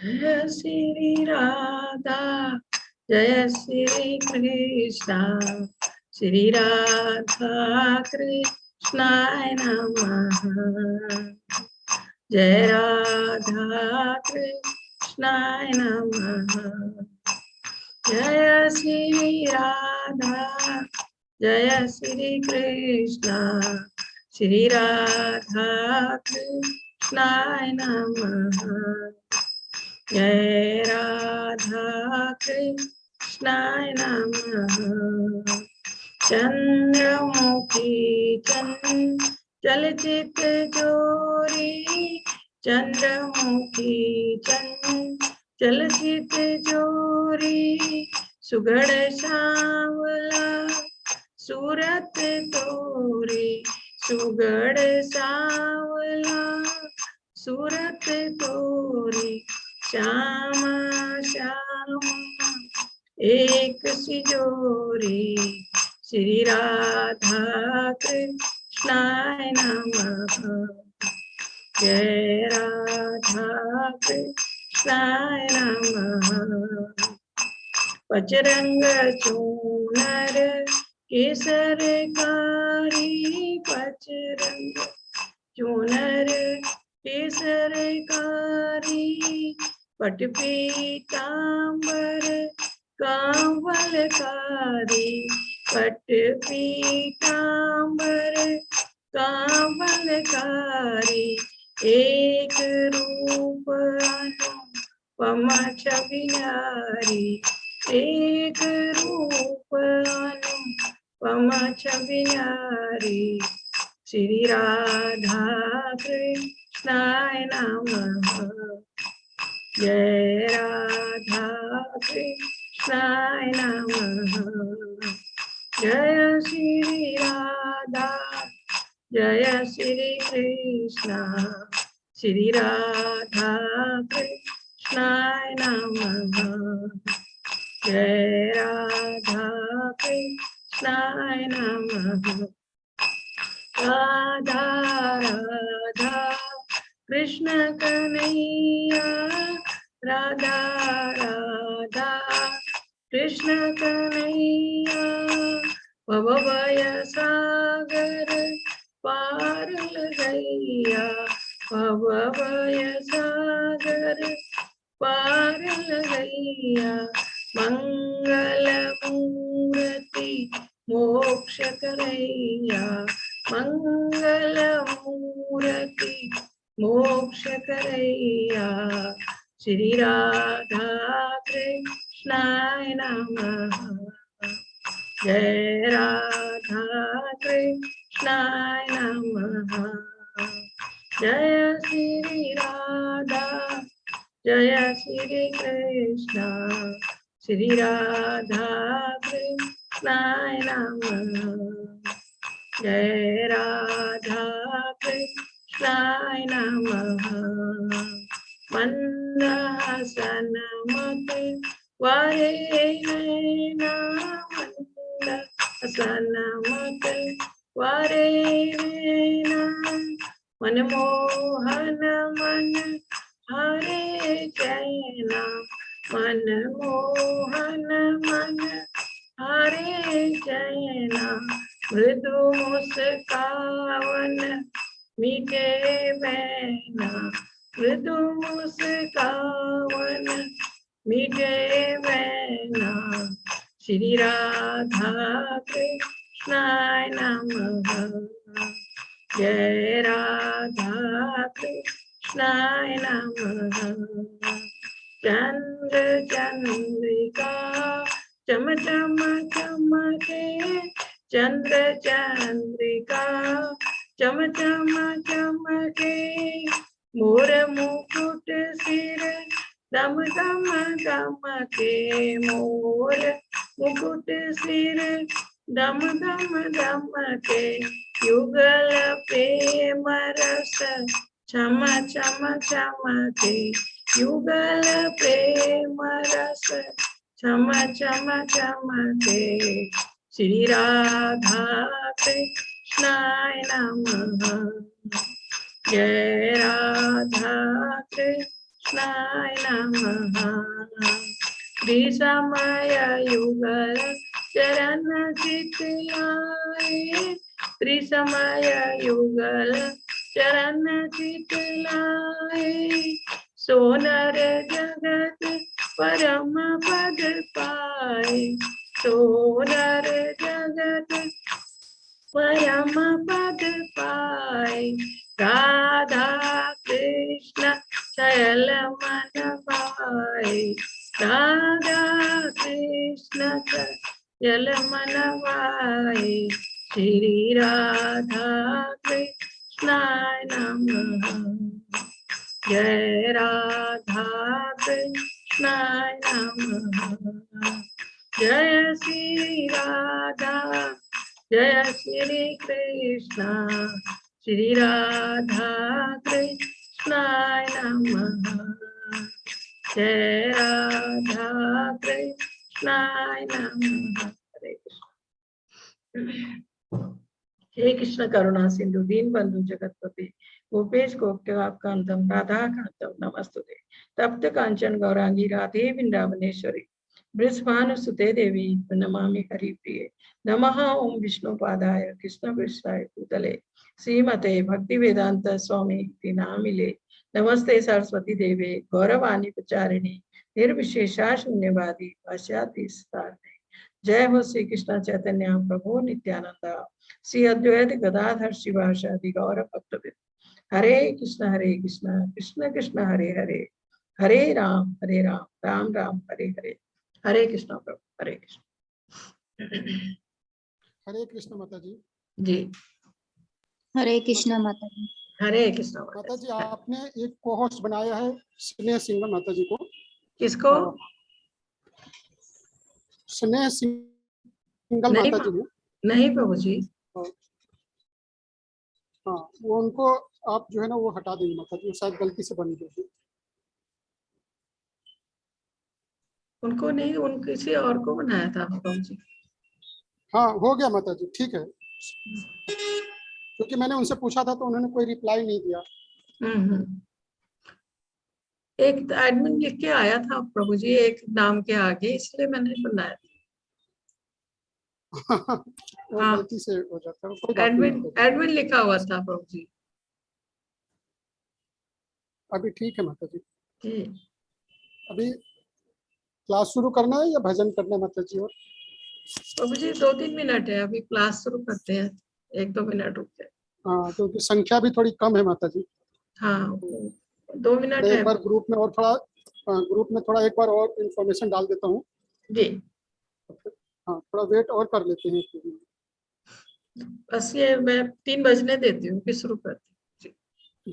जय श्री राधा जय श्री कृष्णा श्री राधा कृष्णाय नमः। जय राधा कृष्णाय नमः। जय श्री राधा जय श्री कृष्णा श्री राधा कृष्णाय नमः। जय राधा कृष्णाय नमः। चंद्रमुखी चंचल चित जोरी चंद्रमुखी चंचल चित जोरी सुगढ़ सांवला सूरत तोरी सुगढ़ सांवला सूरत तोरी श्यामा श्यामा एक सी जोरी श्री राधा कृष्णाय नमः। जय राधा कृष्णाय नमः। पचरंग चूनर केसर कारी पचरंग चूनर केसर कारी पट पीतांबर कांवलकारी पट पीतांबर कांवलकारी एक रूप अनुपम छवि न्यारी एक रूप अनुपम छवि न्यारी श्री राधा कृष्णाय नमः। जय राधा कृष्णाय नमः। जय श्री राधा जय श्री कृष्णा श्री राधा कृष्णाय नमः। जय राधा कृष्णाय नमः। राधा राधा कृष्ण कन्हैया राधा राधा कृष्ण कन्हैया भवभय सागर पार लगैया भवभय सागर पार लगैया मंगल मूर्ति मोक्ष करैया मंगल मूर्ति मोक्ष करैया श्री राधा कृष्णाय नमः। जय राधा कृष्णाय नमः। जय श्री राधा जय श्री कृष्णा श्री राधा कृष्णाय नमः। जय राधा कृष्णाय नमः। मंदहासन मत वारे नैना मंदहासन मत वारे नैना मनमोहन मन हरे चैना मनमोहन मन हरे चैना मृदु मुस्कावन मीठे बैना मृदु मुस्कावन मीठे बैना श्री राधा कृष्णाय नमः। जय राधा कृष्णाय नमः। चंद्र चंद्रिका चम चम चमके चंद्र चंद्रिका चम चम चमके मोर मुकुट सिर दम दम दमके मोर मुकुट सिर दम दम दमके युगल प्रेम रस छम छम चमके युगल प्रेम रस छम छम चमके श्री राधा कृष्णाय नमः। जय राधा कृष्ण कृष्णाय नमः। त्रिसमय युगल चरण चितलाए, त्रिसमय युगल चरण चितलाए, सोनर जगत परम पद पाए, सोनर जगत परम पद पाए, राधा कृष्ण शैल मन पाए, राधा कृष्ण शैल मन पाए, श्री राधा कृष्णाय नमः। जय राधा कृष्णाय नमः। जय श्री राधा, जय श्री कृष्ण, श्री राधा कृष्णाय नमः। जय राधा कृष्णाय नमः। हरे कृष्ण। हे कृष्ण करुणा सिंधु दीन बंधु जगतपति गोपेश गोप्यकांतम राधा कांतम नमस्तुते। तप्त कांचन गौरांगी राधे वृंदावनेश्वरी वृषभानुसुते देवी नमामि हरिप्रिये। नमः ओम विष्णुपादाय कृष्ण पृष्ठाय भूतले श्रीमते भक्ति वेदांत स्वामी इति नामिले। नमस्ते सरस्वती देवे गौरवाणी प्रचारिणी निर्विशेषा शून्यवादी पाश्चात्य स्थाने। जय हो श्री कृष्ण चैतन्य प्रभु नित्यानंदा श्री अद्वैत गदाधर शिवासादि गौर भक्तवृंद। हरे कृष्ण कृष्ण कृष्ण हरे हरे, हरे राम राम राम हरे हरे। हरे कृष्ण प्रभु, हरे कृष्ण। हरे कृष्ण माता जी। जी हरे कृष्ण माता जी। हरे कृष्ण माता जी, आपने एक को होस्ट बनाया है स्नेह सिंह माता जी को। किसको? स्नेह सिंगल नहीं माता जी ने। नहीं प्रभु जी। हाँ, वो उनको आप जो है ना वो हटा देंगे माता जी, शायद गलती से बन गई। उनको नहीं, उन किसी और को बनाया था प्रभु जी। हाँ हो गया माता जी, ठीक है, क्योंकि मैंने उनसे पूछा था तो उन्होंने कोई रिप्लाई नहीं दिया। एक एडमिन लिख के आया था प्रभु जी एक नाम के आगे, इसलिए मैंने बनाया था। वो हाँ, गलती से हो जाता है, कोई बात नहीं एडमिन माता जी। एडमिन लिखा हुआ था प्रभु जी। अभी ठीक है माता जी। जी अभी क्लास शुरू करना है या भजन करना है माता जी? और प्रभु जी 2-3 मिनट है, अभी क्लास शुरू करते हैं, 1-2 मिनट रुक जाए। हाँ, क्योंकि संख्या भी थोड़ी कम है माता जी। हाँ 2 मिनट है। एक बार ग्रुप में और थोड़ा ग्रुप में थोड़ा एक बार और इंफॉर्मेशन डाल देता हूँ। जी हाँ, थोड़ा वेट और कर लेते हैं। बस ये मैं 3 बजने देती हूँ, फिर शुरू करती हूँ।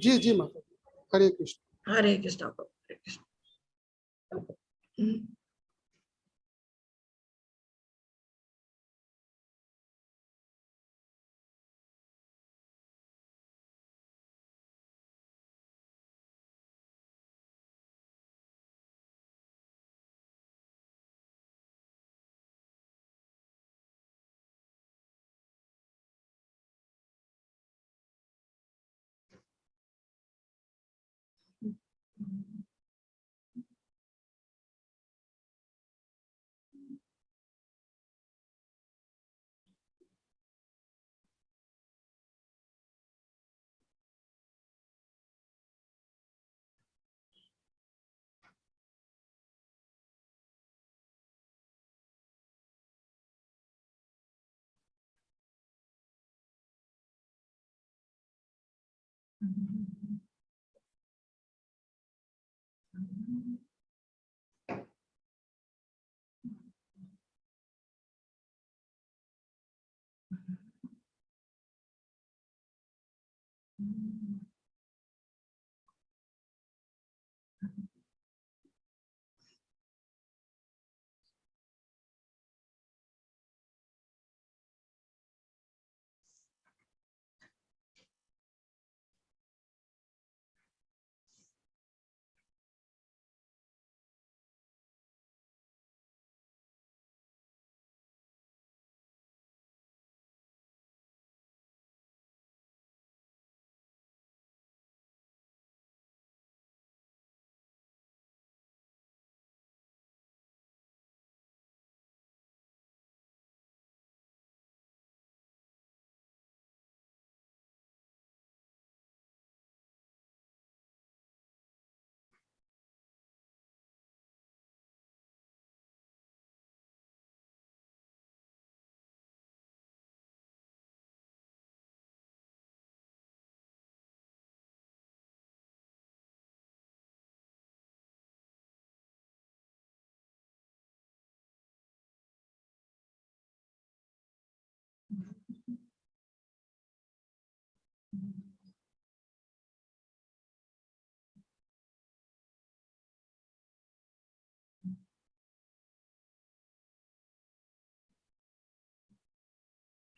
जी जी माता जी, हरे कृष्ण। हरे कृष्णा प्रभु, हरे कृष्ण।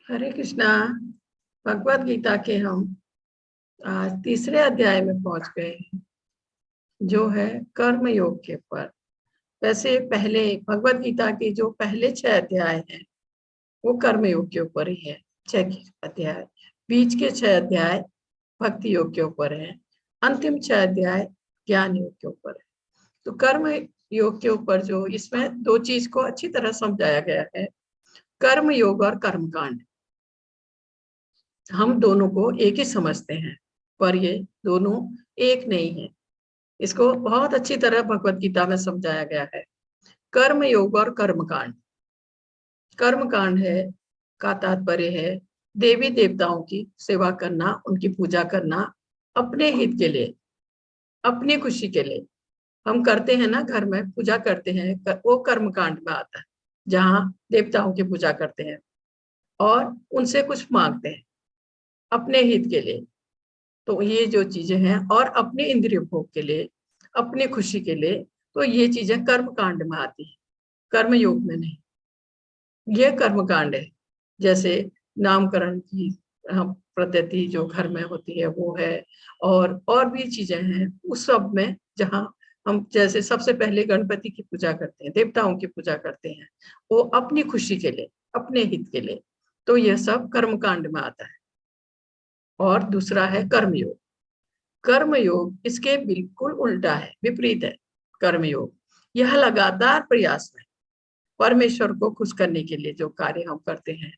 हरे कृष्णा। भगवत गीता के हम आज तीसरे अध्याय में पहुंच गए हैं, जो है कर्म योग के ऊपर। वैसे पहले भगवत गीता के जो पहले 6 अध्याय हैं वो कर्म योग के ऊपर ही है। 6 अध्याय, बीच के 6 अध्याय भक्ति योग के ऊपर है, अंतिम 6 अध्याय ज्ञान योग के ऊपर है। तो कर्म योग के ऊपर जो इसमें 2 चीज को अच्छी तरह समझाया गया है, कर्म योग और कर्म कांड। हम दोनों को एक ही समझते हैं, पर ये दोनों एक नहीं है। इसको बहुत अच्छी तरह भगवत गीता में समझाया गया है। कर्म योग और कर्म कांड। कर्म कांड है का तात्पर्य है देवी देवताओं की सेवा करना, उनकी पूजा करना अपने हित के लिए, अपनी खुशी के लिए। हम करते हैं ना, घर में पूजा करते हैं, वो कर्म कांड में आता है, जहाँ देवताओं की पूजा करते हैं और उनसे कुछ मांगते हैं अपने हित के लिए। तो ये जो चीजें हैं, और अपने इंद्रिय भोग के लिए, अपनी खुशी के लिए, तो ये चीजें कर्म कांड में आती है, कर्म योग में नहीं। ये कर्म कांड है। जैसे नामकरण की हम पद्धति जो घर में होती है वो है, और भी चीजें हैं उस सब में, जहाँ हम जैसे सबसे पहले गणपति की पूजा करते हैं, देवताओं की पूजा करते हैं, वो अपनी खुशी के लिए, अपने हित के लिए। तो यह सब कर्म कांड में आता है। और दूसरा है कर्मयोग। कर्मयोग इसके बिल्कुल उल्टा है, विपरीत है। कर्मयोग यह लगातार प्रयास है, परमेश्वर को खुश करने के लिए जो कार्य हम करते हैं,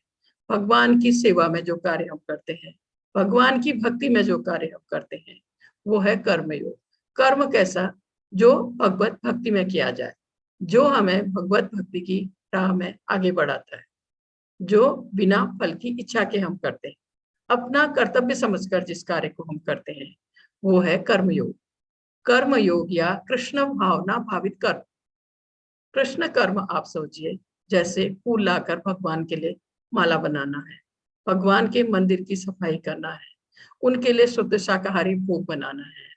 भगवान की सेवा में जो कार्य हम करते हैं, भगवान की भक्ति में जो कार्य हम करते हैं, वो है कर्मयोग। कर्म कैसा? जो भगवत भक्ति में किया जाए, जो हमें भगवत भक्ति की राह में आगे बढ़ाता है, जो बिना फल की इच्छा के हम करते हैं, अपना कर्तव्य समझकर जिस कार्य को हम करते हैं, वो है कर्मयोग। कर्मयोग या कृष्ण भावना भावित कर्म। कृष्ण कर्म आप सोचिए, जैसे फूल लाकर भगवान के लिए माला बनाना है, भगवान के मंदिर की सफाई करना है, उनके लिए शुद्ध शाकाहारी भोग बनाना है।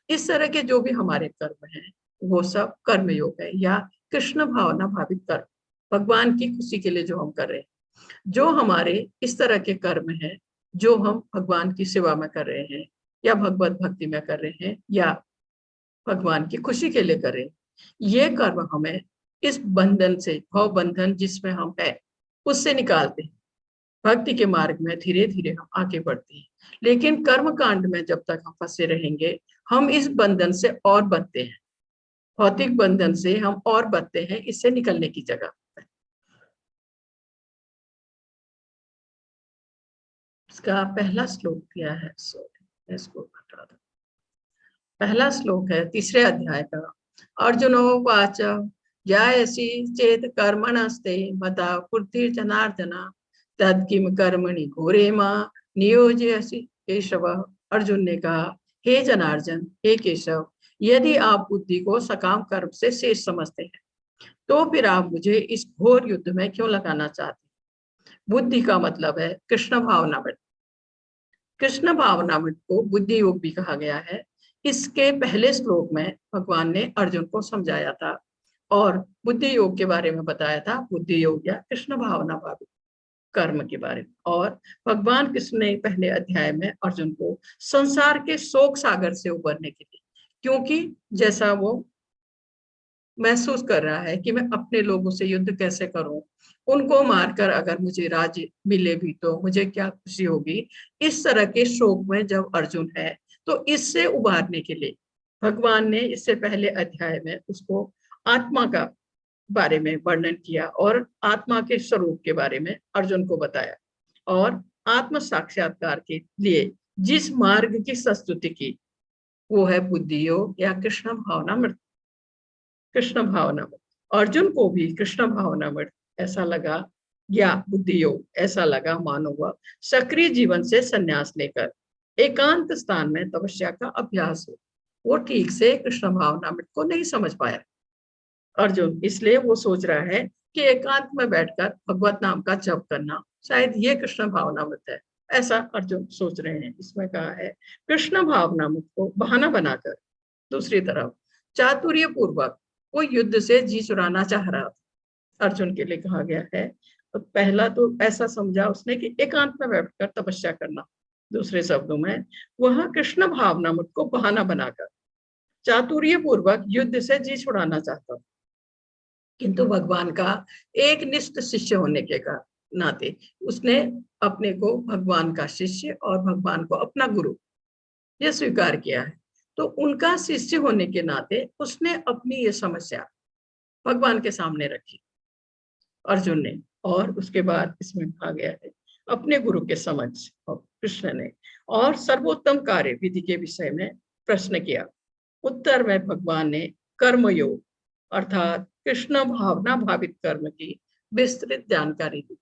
इस तरह के जो भी हमारे कर्म हैं, वो सब कर्मयोग है या कृष्ण भावना भावित कर्म, भगवान की खुशी के लिए जो हम कर रहे हैं। जो हमारे इस तरह के कर्म हैं, जो हम भगवान की सेवा में कर रहे हैं, या भगवत भक्ति में कर रहे हैं, या भगवान की खुशी के लिए कर रहे हैं, ये कर्म हमें इस बंधन से, भव बंधन जिसमें हम है, उससे निकालते हैं। भक्ति के मार्ग में धीरे धीरे हम आगे बढ़ते हैं। लेकिन कर्म कांड में जब तक हम फंसे रहेंगे, हम इस बंधन से और बंधते हैं, भौतिक बंधन से हम और बंधते हैं, इससे निकलने की जगह। इसका पहला श्लोक दिया है, इसको हटा दो। पहला श्लोक है तीसरे अध्याय का। अर्जुनोवाच जायसी चेत कर्मणस्ते मता फूर्तिर्जनार्दन तद किम कर्मणि घोरे मां नियोजयसि केशव। अर्जुन ने कहा, हे जनार्दन, हे केशव, यदि आप बुद्धि को सकाम कर्म से शेष समझते हैं, तो फिर आप मुझे इस घोर युद्ध में क्यों लगाना चाहते हैं? बुद्धि का मतलब है कृष्ण भावनामृत। कृष्ण भावनामृत को बुद्धि योग भी कहा गया है। इसके पहले श्लोक में भगवान ने अर्जुन को समझाया था और बुद्धि योग के बारे में बताया था, बुद्धि योग या कृष्ण भावना भावित कर्म के बारे में। और भगवान कृष्ण ने पहले अध्याय में अर्जुन को संसार के शोक सागर से उबरने के लिए, क्योंकि जैसा वो महसूस कर रहा है कि मैं अपने लोगों से युद्ध कैसे करूं, उनको मारकर अगर मुझे राज्य मिले भी तो मुझे क्या खुशी होगी, इस तरह के शोक में जब अर्जुन है, तो इससे उबारने के लिए भगवान ने इससे पहले अध्याय में उसको आत्मा का बारे में वर्णन किया और आत्मा के स्वरूप के बारे में अर्जुन को बताया, और आत्म साक्षात्कार के लिए जिस मार्ग की संस्तुति की, वो है बुद्धि योग या कृष्ण भावनामृत। कृष्ण भावनामृत अर्जुन को भी कृष्ण भावनामृत ऐसा लगा, या बुद्धि योग ऐसा लगा मानो वह सक्रिय जीवन से संन्यास लेकर एकांत स्थान में तपस्या का अभ्यास हो। वो ठीक से कृष्ण भावनामृत को नहीं समझ पाया अर्जुन, इसलिए वो सोच रहा है कि एकांत में बैठकर भगवत नाम का जप करना शायद ये कृष्ण भावनामृत है, ऐसा अर्जुन सोच रहे हैं। इसमें कहा है कृष्ण भावनामृत को बहाना बनाकर दूसरी तरफ चातुर्य पूर्वक वो युद्ध से जी चुराना चाह रहा था। अर्जुन के लिए कहा गया है पहला तो ऐसा समझा उसने कि एकांत में बैठकर तपस्या करना, दूसरे शब्दों में वह कृष्ण भावना मुझको बहाना बनाकर चातुर्य पूर्वक युद्ध से जी छुड़ाना चाहता था। किंतु भगवान का एक निष्ठ शिष्य होने के नाते उसने अपने को भगवान का शिष्य और भगवान को अपना गुरु यह स्वीकार किया है। तो उनका शिष्य होने के नाते उसने अपनी ये समस्या भगवान के सामने रखी अर्जुन ने, और उसके बाद इसमें कहा गया है अपने गुरु के समक्ष कृष्ण ने और सर्वोत्तम कार्य विधि के विषय में प्रश्न किया। उत्तर में भगवान ने कर्मयोग अर्थात कृष्ण भावना भावित कर्म की विस्तृत जानकारी दी।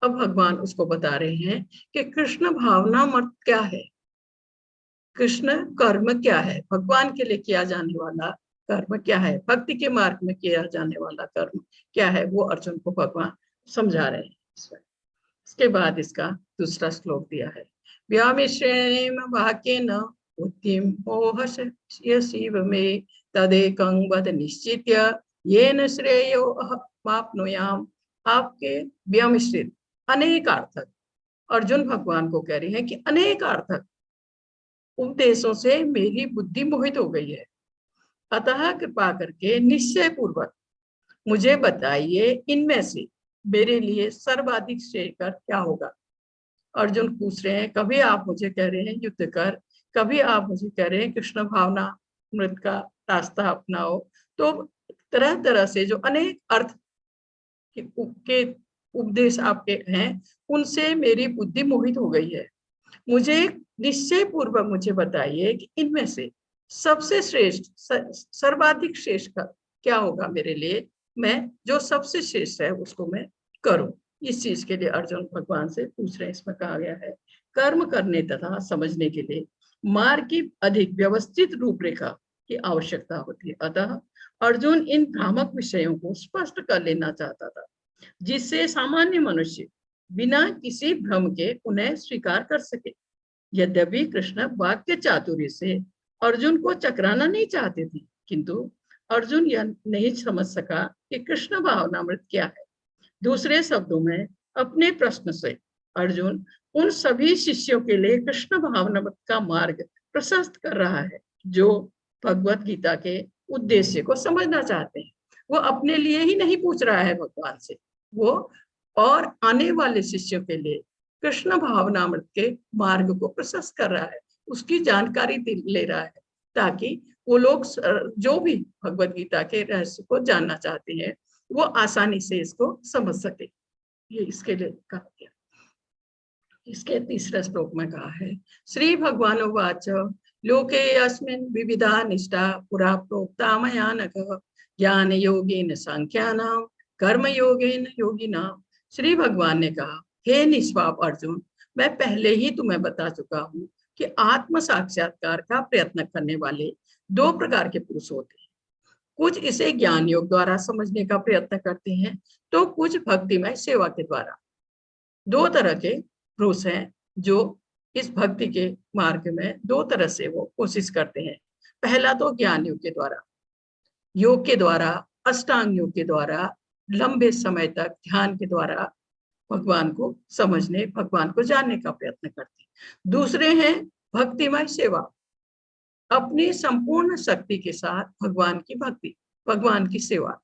अब भगवान उसको बता रहे हैं कि कृष्ण भावना मत क्या है, कृष्ण कर्म क्या है, भगवान के लिए किया जाने वाला कर्म क्या है, भक्ति के मार्ग में किया जाने वाला कर्म क्या है, वो अर्जुन को भगवान समझा रहे हैं। इसके बाद इसका दूसरा श्लोक दिया है, व्यामिश्रेण वाक्येन बुद्धिं मोहयसीव मे तदेकं वद निश्चित्य येन श्रेयो माप्नुयाम। आपके व्यामिश्रित अनेकार्थक, अर्जुन भगवान को कह रहे हैं कि अनेकार्थक उपदेशों से मेरी बुद्धि मोहित हो गई है, अतः कृपा करके निश्चय पूर्वक मुझे बताइए इनमें से मेरे लिए सर्वाधिक श्रेयकर क्या होगा। अर्जुन पूछ रहे हैं, कभी आप मुझे कह रहे हैं युद्ध कर, कभी आप मुझे कह रहे हैं कृष्ण भावना मृत का रास्ता अपनाओ, तो तरह तरह से जो अनेक अर्थ के उपदेश आपके हैं उनसे मेरी बुद्धि मोहित हो गई है। मुझे निश्चय पूर्वक मुझे बताइए कि इनमें से सबसे श्रेष्ठ सर्वाधिक श्रेष्ठ का क्या होगा मेरे लिए, मैं जो सबसे श्रेष्ठ है उसको मैं करूं। इस चीज के लिए अर्जुन भगवान से पूछ रहे हैं। इसमें कहा गया है कर्म करने तथा समझने के लिए मार्ग की अधिक व्यवस्थित रूपरेखा की आवश्यकता होती है। अतः अर्जुन इन भ्रामक विषयों को स्पष्ट कर लेना चाहता था जिससे सामान्य मनुष्य बिना किसी भ्रम के उन्हें स्वीकार कर सके। यद्यपि कृष्ण वाक्य चातुर्य से अर्जुन को चकराना नहीं चाहते थे, किंतु अर्जुन यह नहीं समझ सका कि कृष्ण भावनामृत क्या है। दूसरे शब्दों में अपने प्रश्न से अर्जुन उन सभी शिष्यों के लिए कृष्ण भावनामृत का मार्ग प्रशस्त कर रहा है जो भगवत गीता के उद्देश्य को समझना चाहते हैं। वो अपने लिए ही नहीं पूछ रहा है भगवान से, वो और आने वाले शिष्यों के लिए कृष्ण भावनामृत के मार्ग को प्रशस्त कर रहा है, उसकी जानकारी ले रहा है ताकि वो लोग जो भी भगवत गीता के रहस्य को जानना चाहते हैं वो आसानी से इसको समझ सके। ये इसके लिए कहा गया। इसके तीसरे श्लोक में कहा है, श्री भगवान वाच लोके अस्मिन् विविधा निष्ठा पुरा प्रोक्ता मया नघ ज्ञान योगेन सांख्यानाम कर्म योगेन योगिनाम। श्री भगवान ने कहा, हे निष्पाप अर्जुन, मैं पहले ही तुम्हें बता चुका हूँ कि आत्म साक्षात्कार का प्रयत्न करने वाले दो प्रकार के पुरुष होते हैं। कुछ इसे ज्ञान योग द्वारा समझने का प्रयत्न करते हैं तो कुछ भक्तिमय सेवा के द्वारा। दो तरह के पुरुष हैं जो इस भक्ति के मार्ग में दो तरह से वो कोशिश करते हैं। पहला तो ज्ञान योग के द्वारा, योग के द्वारा, अष्टांग योग के द्वारा, लंबे समय तक ध्यान के द्वारा भगवान को समझने, भगवान को जानने का प्रयत्न करते हैं। दूसरे हैं भक्तिमय सेवा, अपनी संपूर्ण शक्ति के साथ भगवान की भक्ति, भगवान की सेवा।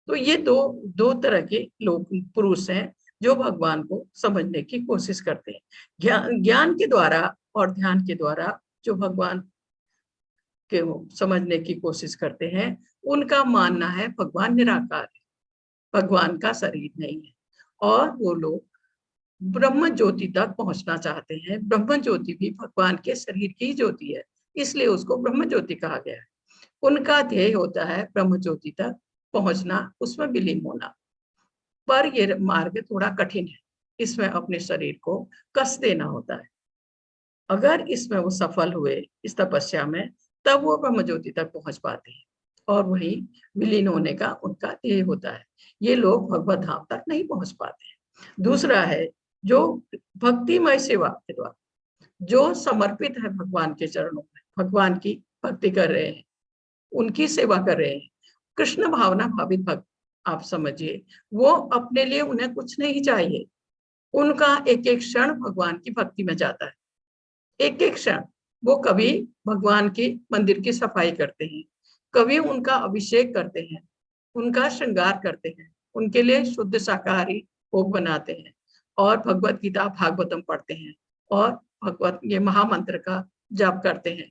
तो ये दो तरह के लोग पुरुष हैं जो भगवान को समझने की कोशिश करते हैं। ज्ञान के द्वारा और ध्यान के द्वारा जो भगवान के समझने की कोशिश करते हैं उनका मानना है भगवान निराकार है, भगवान का शरीर नहीं है, और वो लोग ब्रह्म ज्योति तक पहुंचना चाहते हैं। ब्रह्म ज्योति भी भगवान के शरीर की ज्योति है, इसलिए उसको ब्रह्म ज्योति कहा गया है। उनका ध्येय होता है ब्रह्म ज्योति तक पहुंचना, उसमें विलीन होना। पर यह मार्ग थोड़ा कठिन है, इसमें अपने शरीर को कष्ट देना होता है। अगर इसमें वो सफल हुए इस तपस्या में, तब वो ब्रह्म ज्योति तक पहुंच पाते हैं और वही विलीन होने का उनका ध्येय होता है। ये लोग भगवत धाम तक नहीं पहुंच पाते हैं। दूसरा है जो भक्तिमय सेवा के द्वारा, जो समर्पित है भगवान के चरणों में, भगवान की भक्ति कर रहे हैं, उनकी सेवा कर रहे हैं, कृष्ण भावना भावित भक्त आप समझिए, वो अपने लिए उन्हें कुछ नहीं चाहिए, उनका एक एक क्षण भगवान की भक्ति में जाता है। एक एक क्षण वो कभी भगवान की मंदिर की सफाई करते हैं, कभी उनका अभिषेक करते हैं, उनका श्रृंगार करते हैं, उनके लिए शुद्ध शाकाहारी भोग बनाते हैं और भगवत गीता भागवतम पढ़ते हैं और भगवत ये महामंत्र का जाप करते हैं।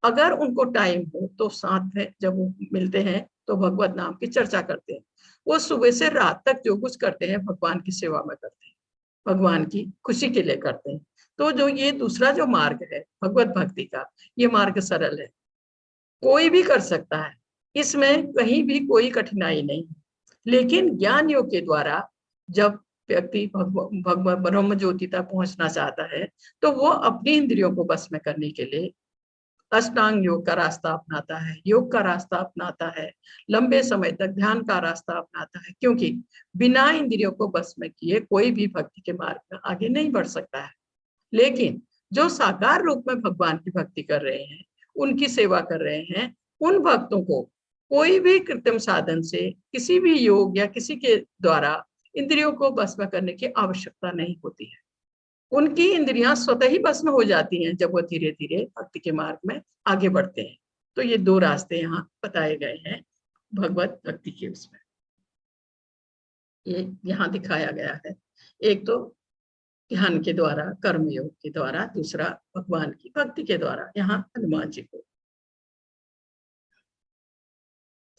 अगर उनको टाइम हो तो साथ में जब वो मिलते हैं तो भगवत नाम की चर्चा करते हैं। वो सुबह से रात तक जो कुछ करते हैं भगवान की सेवा में करते हैं, भगवान की खुशी के लिए करते हैं। तो जो ये दूसरा जो मार्ग है भगवत भक्ति का, ये मार्ग सरल है, कोई भी कर सकता है, इसमें कहीं भी कोई कठिनाई नहीं। लेकिन ज्ञान योग के द्वारा जब व्यक्ति भगवान ब्रह्म ज्योति तक पहुंचना चाहता है तो वो अपनी इंद्रियों को बस में करने के लिए अष्टांग योग का रास्ता अपनाता है, योग का रास्ता अपनाता है, लंबे समय तक ध्यान का रास्ता अपनाता है, क्योंकि बिना इंद्रियों को बस में किए कोई भी भक्ति के मार्ग में आगे नहीं बढ़ सकता है। लेकिन जो साकार रूप में भगवान की भक्ति कर रहे हैं, उनकी सेवा कर रहे हैं, उन भक्तों को कोई भी कृत्रिम साधन से, किसी भी योग या किसी के द्वारा इंद्रियों को बस में करने की आवश्यकता नहीं होती है। उनकी इंद्रियां स्वतः ही भस्म हो जाती हैं जब वो धीरे धीरे भक्ति के मार्ग में आगे बढ़ते हैं। तो ये दो रास्ते यहाँ बताए गए हैं भगवत भक्ति के उसमें, ये यहाँ दिखाया गया है। एक तो ध्यान के द्वारा, कर्म योग के द्वारा, दूसरा भगवान की भक्ति के द्वारा, यहाँ हनुमान जी को।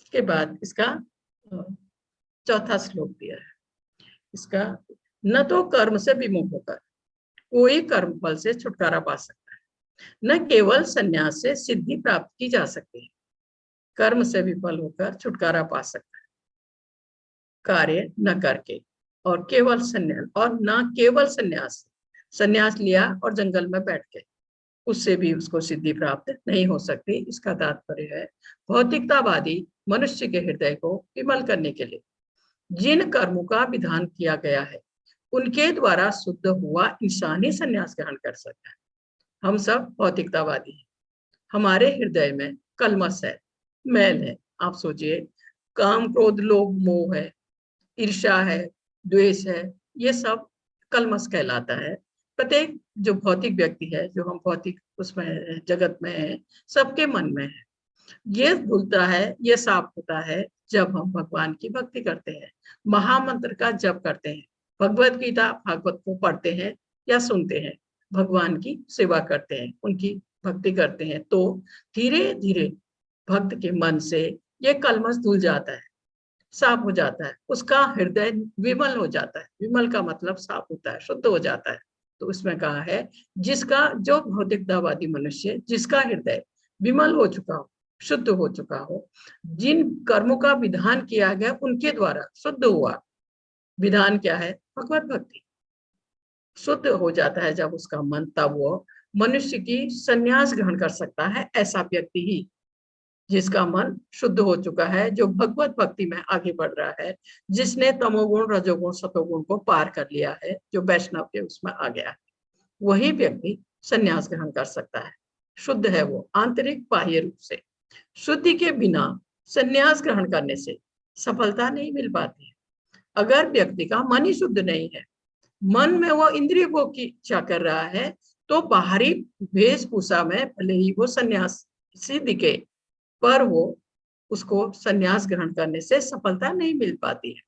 इसके बाद इसका चौथा श्लोक दिया है, इसका न तो कर्म से विमुख होकर कोई कर्म फल से छुटकारा पा सकता है, न केवल संन्यास से सिद्धि प्राप्त की जा सकती है। कर्म से विफल होकर छुटकारा पा सकता है कार्य न करके, और केवल संन्यास, और न केवल संन्यास, संन्यास लिया और जंगल में बैठ गए, उससे भी उसको सिद्धि प्राप्त नहीं हो सकती। इसका तात्पर्य है भौतिकतावादी मनुष्य के हृदय को विमल करने के लिए जिन कर्मों का विधान किया गया है उनके द्वारा शुद्ध हुआ इंसान ही संन्यास ग्रहण कर सकता है। हम सब भौतिकतावादी हैं, हमारे हृदय में कलमश है, मैल है। आप सोचिए, काम क्रोध लोभ मोह है, ईर्ष्या है, द्वेष है, ये सब कलमश कहलाता है। प्रत्येक जो भौतिक व्यक्ति है, जो हम भौतिक उसमें जगत में है, सबके मन में है। ये धुलता है, ये साफ होता है जब हम भगवान की भक्ति करते हैं, महामंत्र का जप करते हैं, भगवत गीता भागवत को पढ़ते हैं या सुनते हैं, भगवान की सेवा करते हैं, उनकी भक्ति करते हैं, तो धीरे धीरे भक्त के मन से ये कलमश धुल जाता है, साफ हो जाता है, उसका हृदय विमल हो जाता है। विमल का मतलब साफ होता है, शुद्ध हो जाता है। तो उसमें कहा है जिसका, जो भौतिकतावादी मनुष्य जिसका हृदय विमल हो चुका हो, शुद्ध हो चुका हो, जिन कर्मों का विधान किया गया उनके द्वारा शुद्ध हुआ, विधान क्या है? भगवत भक्ति। शुद्ध हो जाता है जब उसका मन, तब वो मनुष्य की संन्यास ग्रहण कर सकता है। ऐसा व्यक्ति ही जिसका मन शुद्ध हो चुका है, जो भगवत भक्ति में आगे बढ़ रहा है, जिसने तमोगुण रजोगुण सतोगुण को पार कर लिया है, जो वैष्णव के उसमें आ गया है, वही व्यक्ति संन्यास ग्रहण कर सकता है। शुद्ध है वो आंतरिक बाह्य रूप से। शुद्धि के बिना संन्यास ग्रहण करने से सफलता नहीं मिल पाती है। अगर व्यक्ति का मन ही शुद्ध नहीं है, मन में वो इंद्रिय भोग की इच्छा कर रहा है, तो बाहरी वेशभूषा में भले ही वो सन्यासी दिखे, पर वो उसको संन्यास ग्रहण करने से सफलता नहीं मिल पाती है।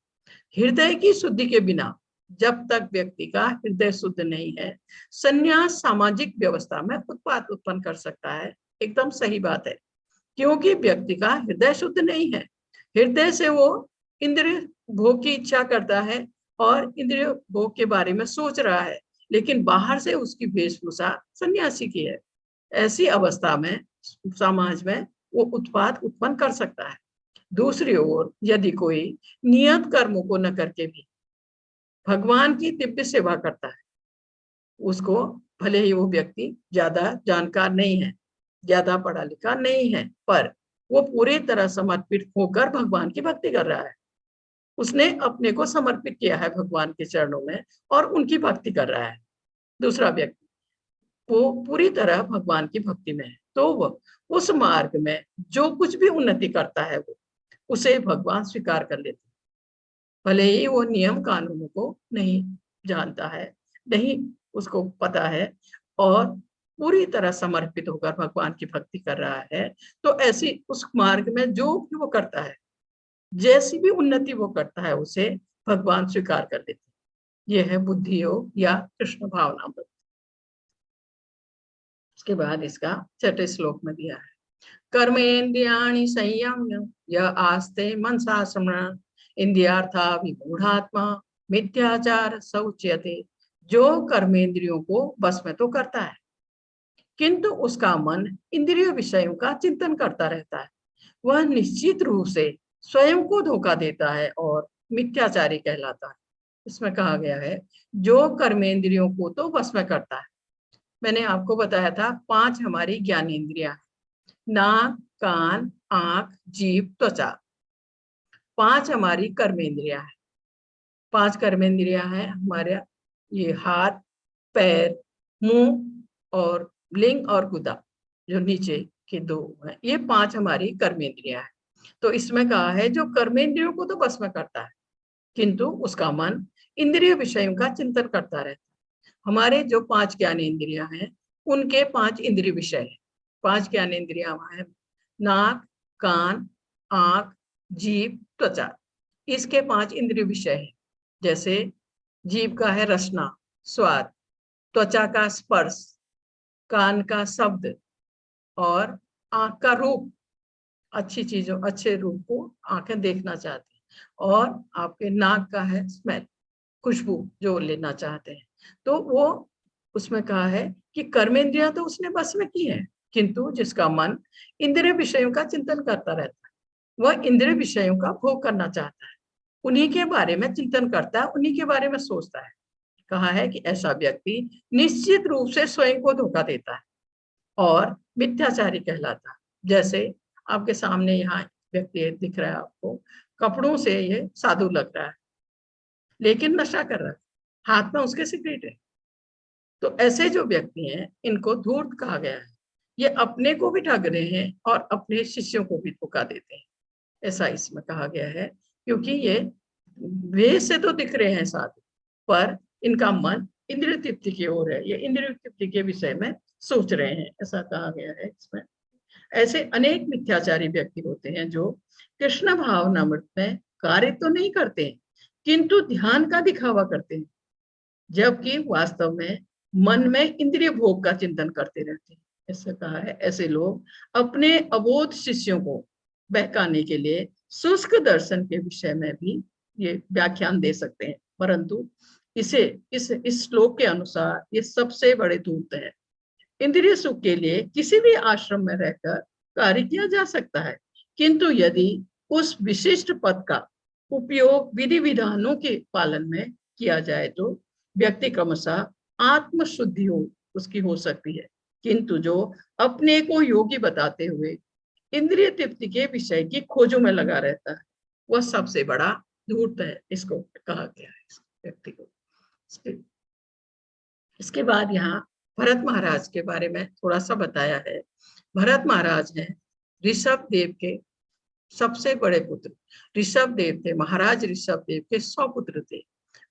हृदय की शुद्धि के बिना जब तक व्यक्ति का हृदय शुद्ध नहीं है, संन्यास सामाजिक व्यवस्था में उत्पात उत्पन्न कर सकता है। एकदम सही बात है, क्योंकि व्यक्ति का हृदय शुद्ध नहीं है। हृदय से वो इंद्रिय भोग की इच्छा करता है और इंद्रिय भोग के बारे में सोच रहा है, लेकिन बाहर से उसकी वेशभूषा सन्यासी की है। ऐसी अवस्था में समाज में वो उत्पात उत्पन्न कर सकता है। दूसरी ओर यदि कोई नियत कर्मों को न करके भी भगवान की दिव्य सेवा करता है, उसको भले ही वो व्यक्ति ज्यादा जानकार नहीं है, ज्यादा पढ़ा लिखा नहीं है, पर वो पूरी तरह समर्पित होकर भगवान की भक्ति कर रहा है। उसने अपने को समर्पित किया है भगवान के चरणों में और उनकी भक्ति कर रहा है। दूसरा व्यक्ति वो पूरी तरह भगवान की भक्ति में है, तो वो उस मार्ग में जो कुछ भी उन्नति करता है वो उसे भगवान स्वीकार कर लेते हैं। भले ही वो नियम कानूनों को नहीं जानता है, नहीं उसको पता है, और पूरी तरह समर्पित होकर भगवान की भक्ति कर रहा है, तो ऐसी उस मार्ग में जो भी वो करता है, जैसी भी उन्नति वो करता है, उसे भगवान स्वीकार कर लेते हैं। यह है बुद्धि योग या कृष्ण भावनामृत। उसके बाद इसका 6ठे श्लोक में दिया है, कर्मेन्द्रियाणि संयम्य य आस्ते मनसा स्मरण इंद्रियार्था विमूढ़ात्मा मिथ्याचार सौच्यते। जो कर्मेंद्रियों को बस में तो करता है, किंतु उसका मन इंद्रिय विषयों का चिंतन करता रहता है, वह निश्चित रूप से स्वयं को धोखा देता है और मिथ्याचारी कहलाता है। इसमें कहा गया है जो कर्मेंद्रियों को तो बस में करता है। मैंने आपको बताया था 5 हमारी ज्ञानेंद्रियां हैं, नाक, कान, आंख, जीभ, त्वचा। 5 हमारी कर्मेंद्रियां हैं। 5 कर्मेंद्रियां हैं हमारे, ये हाथ, पैर, मुंह और लिंग और गुदा, जो नीचे के 2 हैं, ये 5 हमारी कर्मेंद्रियां हैं। तो इसमें कहा है जो कर्मेंद्रियों को तो बस में करता है, किंतु उसका मन इंद्रिय विषयों का चिंतन करता रहता है। हमारे जो 5 ज्ञानेंद्रियां हैं, उनके 5 इंद्रिय विषय हैं। 5 ज्ञानेंद्रियां हैं नाक, कान, आंख, जीभ, त्वचा। इसके 5 इंद्रिय विषय हैं। जैसे जीभ का है रसना, स्वाद, त्वचा का स्पर्श, कान का शब्द, और आंख का रूप, अच्छी चीजों, अच्छे रूप को आंखें देखना चाहती हैं, और आपके नाक का है स्मेल, खुशबू जो लेना चाहते हैं। तो वो उसमें कहा है कि कर्मेंद्रियां तो उसने बस में की है, किंतु जिसका मन इंद्रिय विषयों का चिंतन करता रहता है, वह इंद्रिय विषयों का भोग करना चाहता है, उन्हीं के बारे में चिंतन करता है, उन्हीं के बारे में सोचता है। कहा है कि ऐसा व्यक्ति निश्चित रूप से स्वयं को धोखा देता है और मिथ्याचारी कहलाता है। जैसे आपके सामने यहाँ व्यक्ति दिख रहा है, आपको कपड़ों से ये साधु लग रहा है, लेकिन नशा कर रहा है, हाथ में उसके सिगरेट है। तो ऐसे जो व्यक्ति हैं, इनको धूर्त कहा गया है। ये अपने को भी ठग रहे हैं और अपने शिष्यों को भी धोखा देते हैं, ऐसा इसमें कहा गया है। क्योंकि ये वेश से तो दिख रहे हैं साधु, पर इनका मन इंद्रिय तृप्ति की ओर है, ये इंद्रिय तृप्ति के विषय में सोच रहे हैं, ऐसा कहा गया है इसमें। ऐसे अनेक मिथ्याचारी व्यक्ति होते हैं जो कृष्ण भावनामृत में कार्य तो नहीं करते, किंतु ध्यान का दिखावा करते हैं, जबकि वास्तव में मन में इंद्रिय भोग का चिंतन करते रहते हैं। ऐसा कहा है ऐसे लोग अपने अबोध शिष्यों को बहकाने के लिए शुष्क दर्शन के विषय में भी ये व्याख्यान दे सकते हैं, परंतु इसे इस श्लोक के अनुसार ये सबसे बड़े धूर्त है। इंद्रिय सुख के लिए किसी भी आश्रम में रहकर कार्य किया जा सकता है, किंतु यदि उस विशिष्ट पद का उपयोग विधि विधानों के पालन में किया जाए तो व्यक्ति क्रमशः आत्मशुद्धि हो उसकी हो सकती है। किंतु जो अपने को योगी बताते हुए इंद्रिय तृप्ति के विषय की खोजों में लगा रहता है, वह सबसे बड़ा धूर्त है, इसको कहा गया है इस व्यक्ति को। इसके बाद यहाँ भरत महाराज के बारे में थोड़ा सा बताया है। भरत महाराज हैं ऋषभ देव के सबसे बड़े पुत्र। ऋषभ देव थे, महाराज ऋषभ देव के 100 पुत्र थे,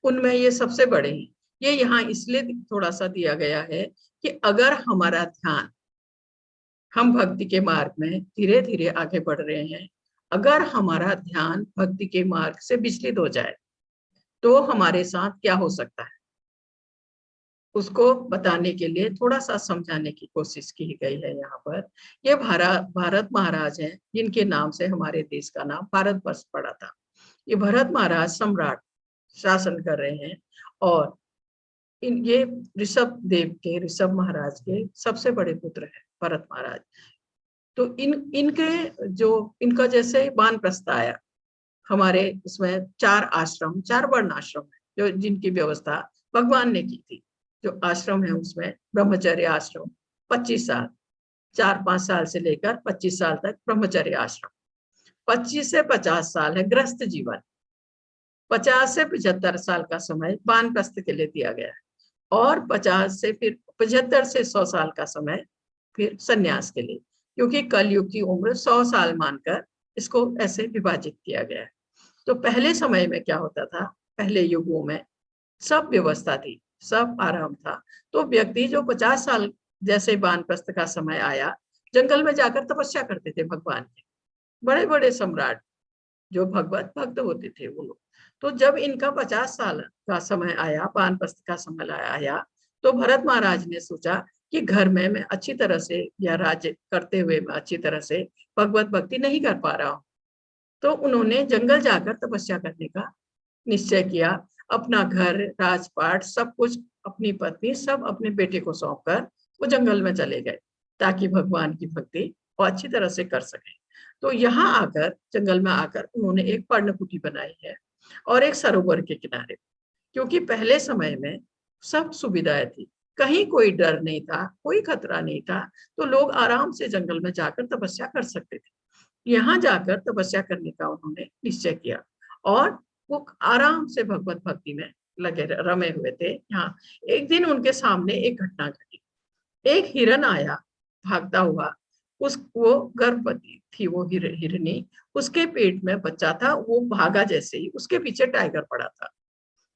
उनमें ये सबसे बड़े हैं। ये यहाँ इसलिए थोड़ा सा दिया गया है कि अगर हमारा ध्यान, हम भक्ति के मार्ग में धीरे धीरे आगे बढ़ रहे हैं, अगर हमारा ध्यान भक्ति के मार्ग से विचलित हो जाए तो हमारे साथ क्या हो सकता है, उसको बताने के लिए थोड़ा सा समझाने की कोशिश की गई है यहाँ पर। ये भारत महाराज हैं, जिनके नाम से हमारे देश का नाम भारतवर्ष पड़ा था। ये भरत महाराज सम्राट शासन कर रहे हैं, और ये ऋषभ देव के, ऋषभ महाराज के सबसे बड़े पुत्र हैं भरत महाराज। तो इनका जैसे वानप्रस्थ आया, हमारे इसमें 4 आश्रम, 4 वर्ण आश्रम है जो जिनकी व्यवस्था भगवान ने की थी। जो आश्रम है उसमें ब्रह्मचर्य आश्रम 25 साल, 4-5 साल से लेकर 25 साल तक ब्रह्मचर्य आश्रम, 25 से 50 साल है गृहस्थ जीवन, 50 से 75 साल का समय वानप्रस्थ के लिए दिया गया है, और 50 से फिर 75 से 100 साल का समय फिर संन्यास के लिए, क्योंकि कलयुग की उम्र 100 साल मानकर इसको ऐसे विभाजित किया गया है। तो पहले समय में क्या होता था, पहले युगों में सब व्यवस्था थी, सब आराम था। तो व्यक्ति जो 50 साल जैसे वानप्रस्थ का समय आया, जंगल में जाकर तपस्या करते थे भगवान के, बड़े बड़े सम्राट जो भगवत भक्त होते थे वो लोग। तो जब इनका 50 साल का समय आया, वानप्रस्थ का समय आया, तो भरत महाराज ने सोचा कि घर में मैं अच्छी तरह से या राज्य करते हुए मैं अच्छी तरह से भगवत भक्ति नहीं कर पा रहा हूँ। तो उन्होंने जंगल जाकर तपस्या करने का निश्चय किया। अपना घर, राजपाट, सब कुछ, अपनी पत्नी, सब अपने बेटे को सौंपकर वो जंगल में चले गए ताकि भगवान की भक्ति वो अच्छी तरह से कर सके। तो यहाँ आकर, जंगल में आकर उन्होंने एक पर्णकुटी बनाई है और एक सरोवर के किनारे, क्योंकि पहले समय में सब सुविधाएं थी, कहीं कोई डर नहीं था, कोई खतरा नहीं था, तो लोग आराम से जंगल में जाकर तपस्या कर सकते थे। यहाँ जाकर तपस्या करने का उन्होंने निश्चय किया और वो आराम से भगवत भक्ति में लगे रमे हुए थे। यहाँ एक दिन उनके सामने एक घटना घटी। एक हिरन आया भागता हुआ, वो गर्भवती थी वो हिरनी, उसके पेट में बच्चा था। वो भागा, जैसे ही उसके पीछे टाइगर पड़ा था।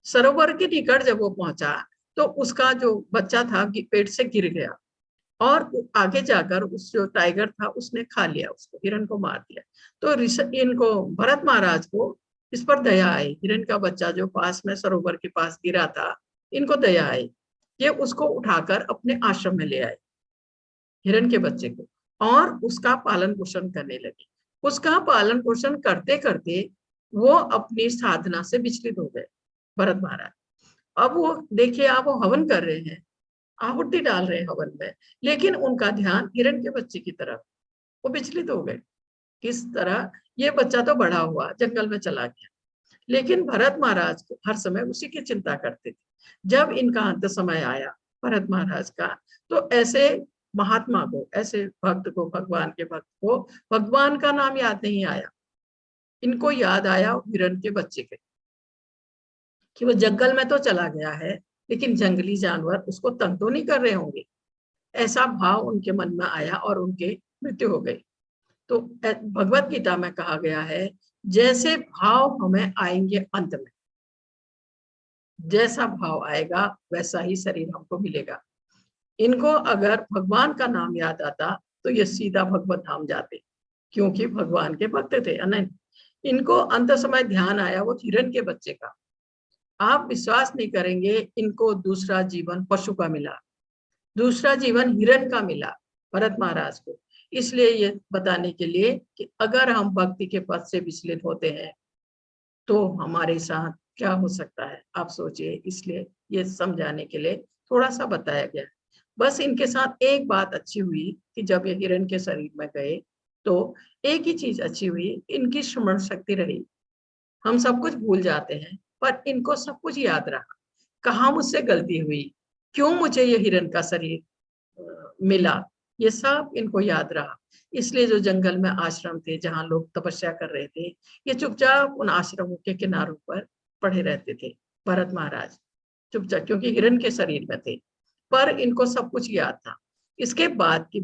सरोवर के निकट जब वो पहुंचा तो उसका जो बच्चा था पेट से गिर गया और आगे जाकर उस जो टाइगर था उसने खा लिया उसको, हिरन को मार दिया। तो इनको, भरत महाराज को इस पर दया आई। हिरन का बच्चा जो पास में सरोवर के पास गिरा था, इनको दया आई, ये उसको उठाकर अपने आश्रम में ले आए, हिरन के बच्चे को, और उसका पालन पोषण करने लगे। उसका पालन पोषण करते करते वो अपनी साधना से विचलित हो गए भरत महाराज। अब वो देखिए, आप वो हवन कर रहे हैं, आहुति डाल रहे हैं हवन में, लेकिन उनका ध्यान हिरण के बच्चे की तरफ, वो विचलित हो गए। किस तरह, ये बच्चा तो बड़ा हुआ, जंगल में चला गया, लेकिन भरत महाराज को हर समय उसी की चिंता करते थे। जब इनका अंत समय आया भरत महाराज का, तो ऐसे महात्मा को, ऐसे भक्त को, भगवान के भक्त को भगवान का नाम याद नहीं आया। इनको याद आया हिरण के बच्चे के, कि वो जंगल में तो चला गया है, लेकिन जंगली जानवर उसको तंग तो नहीं कर रहे होंगे। ऐसा भाव उनके मन में आया और उनके मृत्यु हो गई। तो भगवत गीता में कहा गया है, जैसे भाव हमें आएंगे अंत में, जैसा भाव आएगा वैसा ही शरीर हमको मिलेगा। इनको अगर भगवान का नाम याद आता तो ये सीधा भगवत धाम जाते, क्योंकि भगवान के भक्त थे अनंत। इनको अंत समय ध्यान आया वो हिरण के बच्चे का। आप विश्वास नहीं करेंगे, इनको दूसरा जीवन पशु का मिला, दूसरा जीवन हिरण का मिला भरत महाराज को। इसलिए ये बताने के लिए कि अगर हम भक्ति के पथ से विचलित होते हैं तो हमारे साथ क्या हो सकता है, आप सोचिए। इसलिए ये समझाने के लिए थोड़ा सा बताया गया। बस इनके साथ एक बात अच्छी हुई कि जब ये हिरण के शरीर में गए तो एक ही चीज अच्छी हुई, इनकी स्मरण शक्ति रही। हम सब कुछ भूल जाते हैं, पर इनको सब कुछ याद रहा, कहाँ मुझसे गलती हुई, क्यों मुझे ये हिरण का शरीर मिला, ये सब इनको याद रहा। इसलिए जो जंगल में आश्रम थे जहाँ लोग तपस्या कर रहे थे, ये चुपचाप उन आश्रमों के किनारों पर पड़े रहते थे भरत महाराज, चुपचाप, क्योंकि हिरण के शरीर में थे, पर इनको सब कुछ याद था। इसके बाद की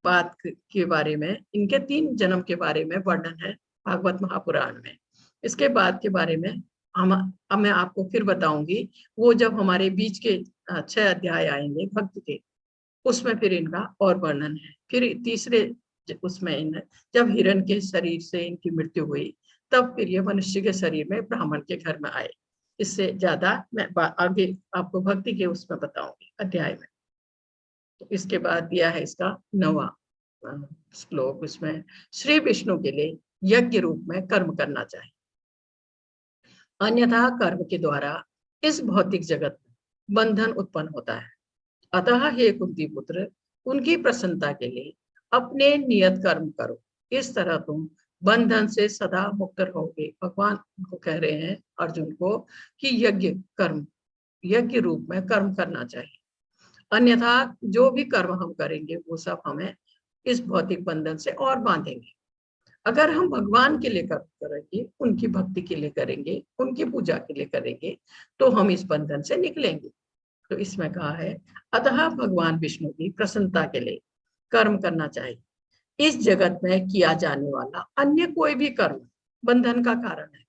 बात के बारे में, इनके 3 जन्म के बारे में वर्णन है भागवत महापुराण में। इसके बाद के बारे में मैं आपको फिर बताऊंगी, वो जब हमारे बीच के 6 अध्याय आएंगे भक्त के, उसमें फिर इनका और वर्णन है। फिर तीसरे उसमें जब हिरण के शरीर से इनकी मृत्यु हुई, तब फिर ये मनुष्य के शरीर में ब्राह्मण के घर में आए। इससे ज्यादा मैं आगे आपको भक्ति के उसमें बताऊंगी अध्याय में। तो इसके बाद दिया है इसका 9वां श्लोक, उसमें श्री विष्णु के लिए यज्ञ रूप में कर्म करना चाहिए, अन्यथा कर्म के द्वारा इस भौतिक जगत में बंधन उत्पन्न होता है। अतः हे कुंती पुत्र, उनकी प्रसन्नता के लिए अपने नियत कर्म करो, इस तरह तुम बंधन से सदा मुक्त रहोगे। भगवान को कह रहे हैं अर्जुन को कि यज्ञ रूप में कर्म करना चाहिए, अन्यथा जो भी कर्म हम करेंगे वो सब हमें इस भौतिक बंधन से और बांधेंगे। अगर हम भगवान के लिए कर्म करेंगे, उनकी भक्ति के लिए करेंगे, उनकी पूजा के लिए करेंगे, तो हम इस बंधन से निकलेंगे। तो इसमें कहा है, अतः भगवान विष्णु की प्रसन्नता के लिए कर्म करना चाहिए। इस जगत में किया जाने वाला अन्य कोई भी कर्म बंधन का कारण है।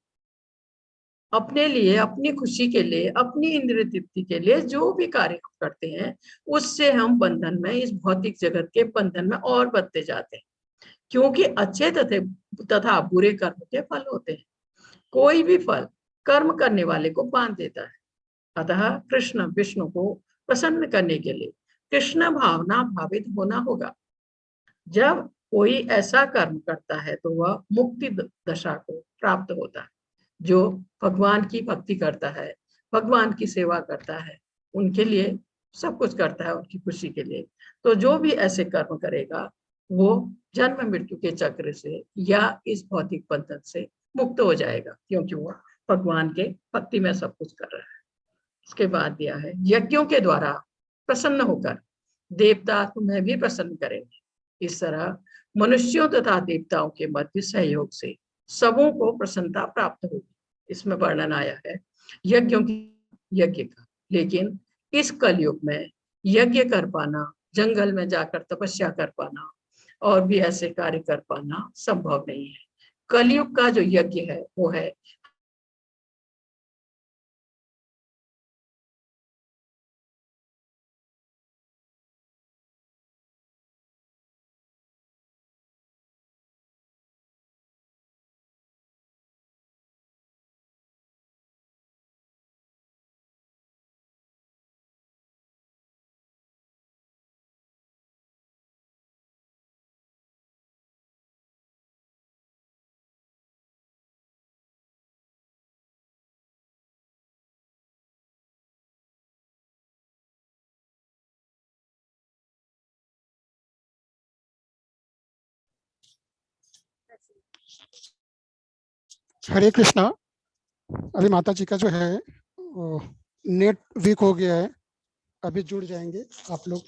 अपने लिए, अपनी खुशी के लिए, अपनी इंद्रिय तृप्ति के लिए जो भी कार्य हम करते हैं, उससे हम बंधन में, इस भौतिक जगत के बंधन में और बंधते जाते हैं। क्योंकि अच्छे तथा बुरे कर्म के फल होते हैं। कोई भी फल कर्म करने वाले को बांध देता है। अतः कृष्ण विष्णु को प्रसन्न करने के लिए कृष्ण भावना भावित होना होगा। जब कोई ऐसा कर्म करता है तो वह मुक्ति दशा को प्राप्त होता है। जो भगवान की भक्ति करता है, भगवान की सेवा करता है, उनके लिए सब कुछ करता है, उनकी खुशी के लिए, तो जो भी ऐसे कर्म करेगा वो जन्म मृत्यु के चक्र से या इस भौतिक बंधन से मुक्त हो जाएगा, क्योंकि वो भगवान के भक्ति में सब कुछ कर रहा है। इसके बाद दिया है, यज्ञों के द्वारा प्रसन्न होकर देवता तुम्हें भी प्रसन्न करेंगे। इस तरह मनुष्यों तथा देवताओं के मध्य सहयोग से सबों को प्रसन्नता प्राप्त होगी। इसमें वर्णन आया है यज्ञ का। लेकिन इस कलयुग में यज्ञ कर पाना, जंगल में जाकर तपस्या कर पाना और भी ऐसे कार्य कर पाना संभव नहीं है। कलयुग का जो यज्ञ है वो है हरे कृष्णा। अभी माता जी का जो है वो नेट वीक हो गया है, अभी जुड़ जाएंगे आप लोग।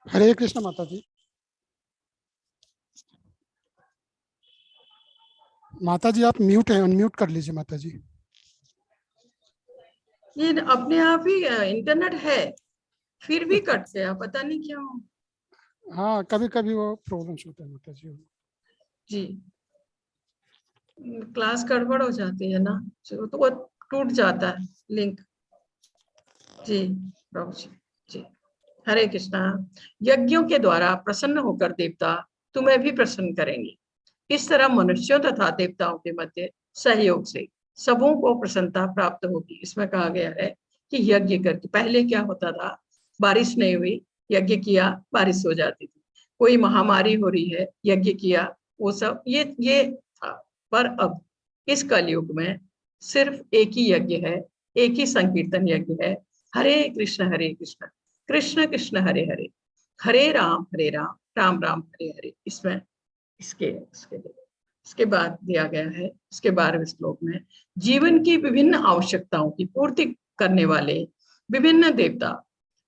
हरे कृष्ण माता जी। माता जी आप म्यूट हैं, अनम्यूट कर लीजिए माता जी। ये अपने आप ही इंटरनेट है, फिर भी कट गया, पता नहीं क्यों। हाँ, कभी कभी वो प्रॉब्लम्स होता है माता जी। जी, क्लास गड़बड़ हो जाती है ना, तो वो टूट जाता है लिंक। जी प्रभु जी। जी हरे कृष्णा। यज्ञों के द्वारा प्रसन्न होकर देवता तुम्हें भी प्रसन्न करेंगे। इस तरह मनुष्यों तथा देवताओं के मध्य सहयोग से सबों को प्रसन्नता प्राप्त होगी। इसमें कहा गया है कि यज्ञ करके, पहले क्या होता था, बारिश नहीं हुई, यज्ञ किया, बारिश हो जाती थी। कोई महामारी हो रही है, यज्ञ किया, वो सब ये था। पर अब इस कलयुग में सिर्फ एक ही यज्ञ है, एक ही संकीर्तन यज्ञ है। हरे कृष्ण कृष्ण कृष्ण हरे हरे, हरे राम राम राम हरे हरे। इसमें इसके बाद दिया गया है, इसके 12वें श्लोक में, जीवन की विभिन्न आवश्यकताओं की पूर्ति करने वाले विभिन्न देवता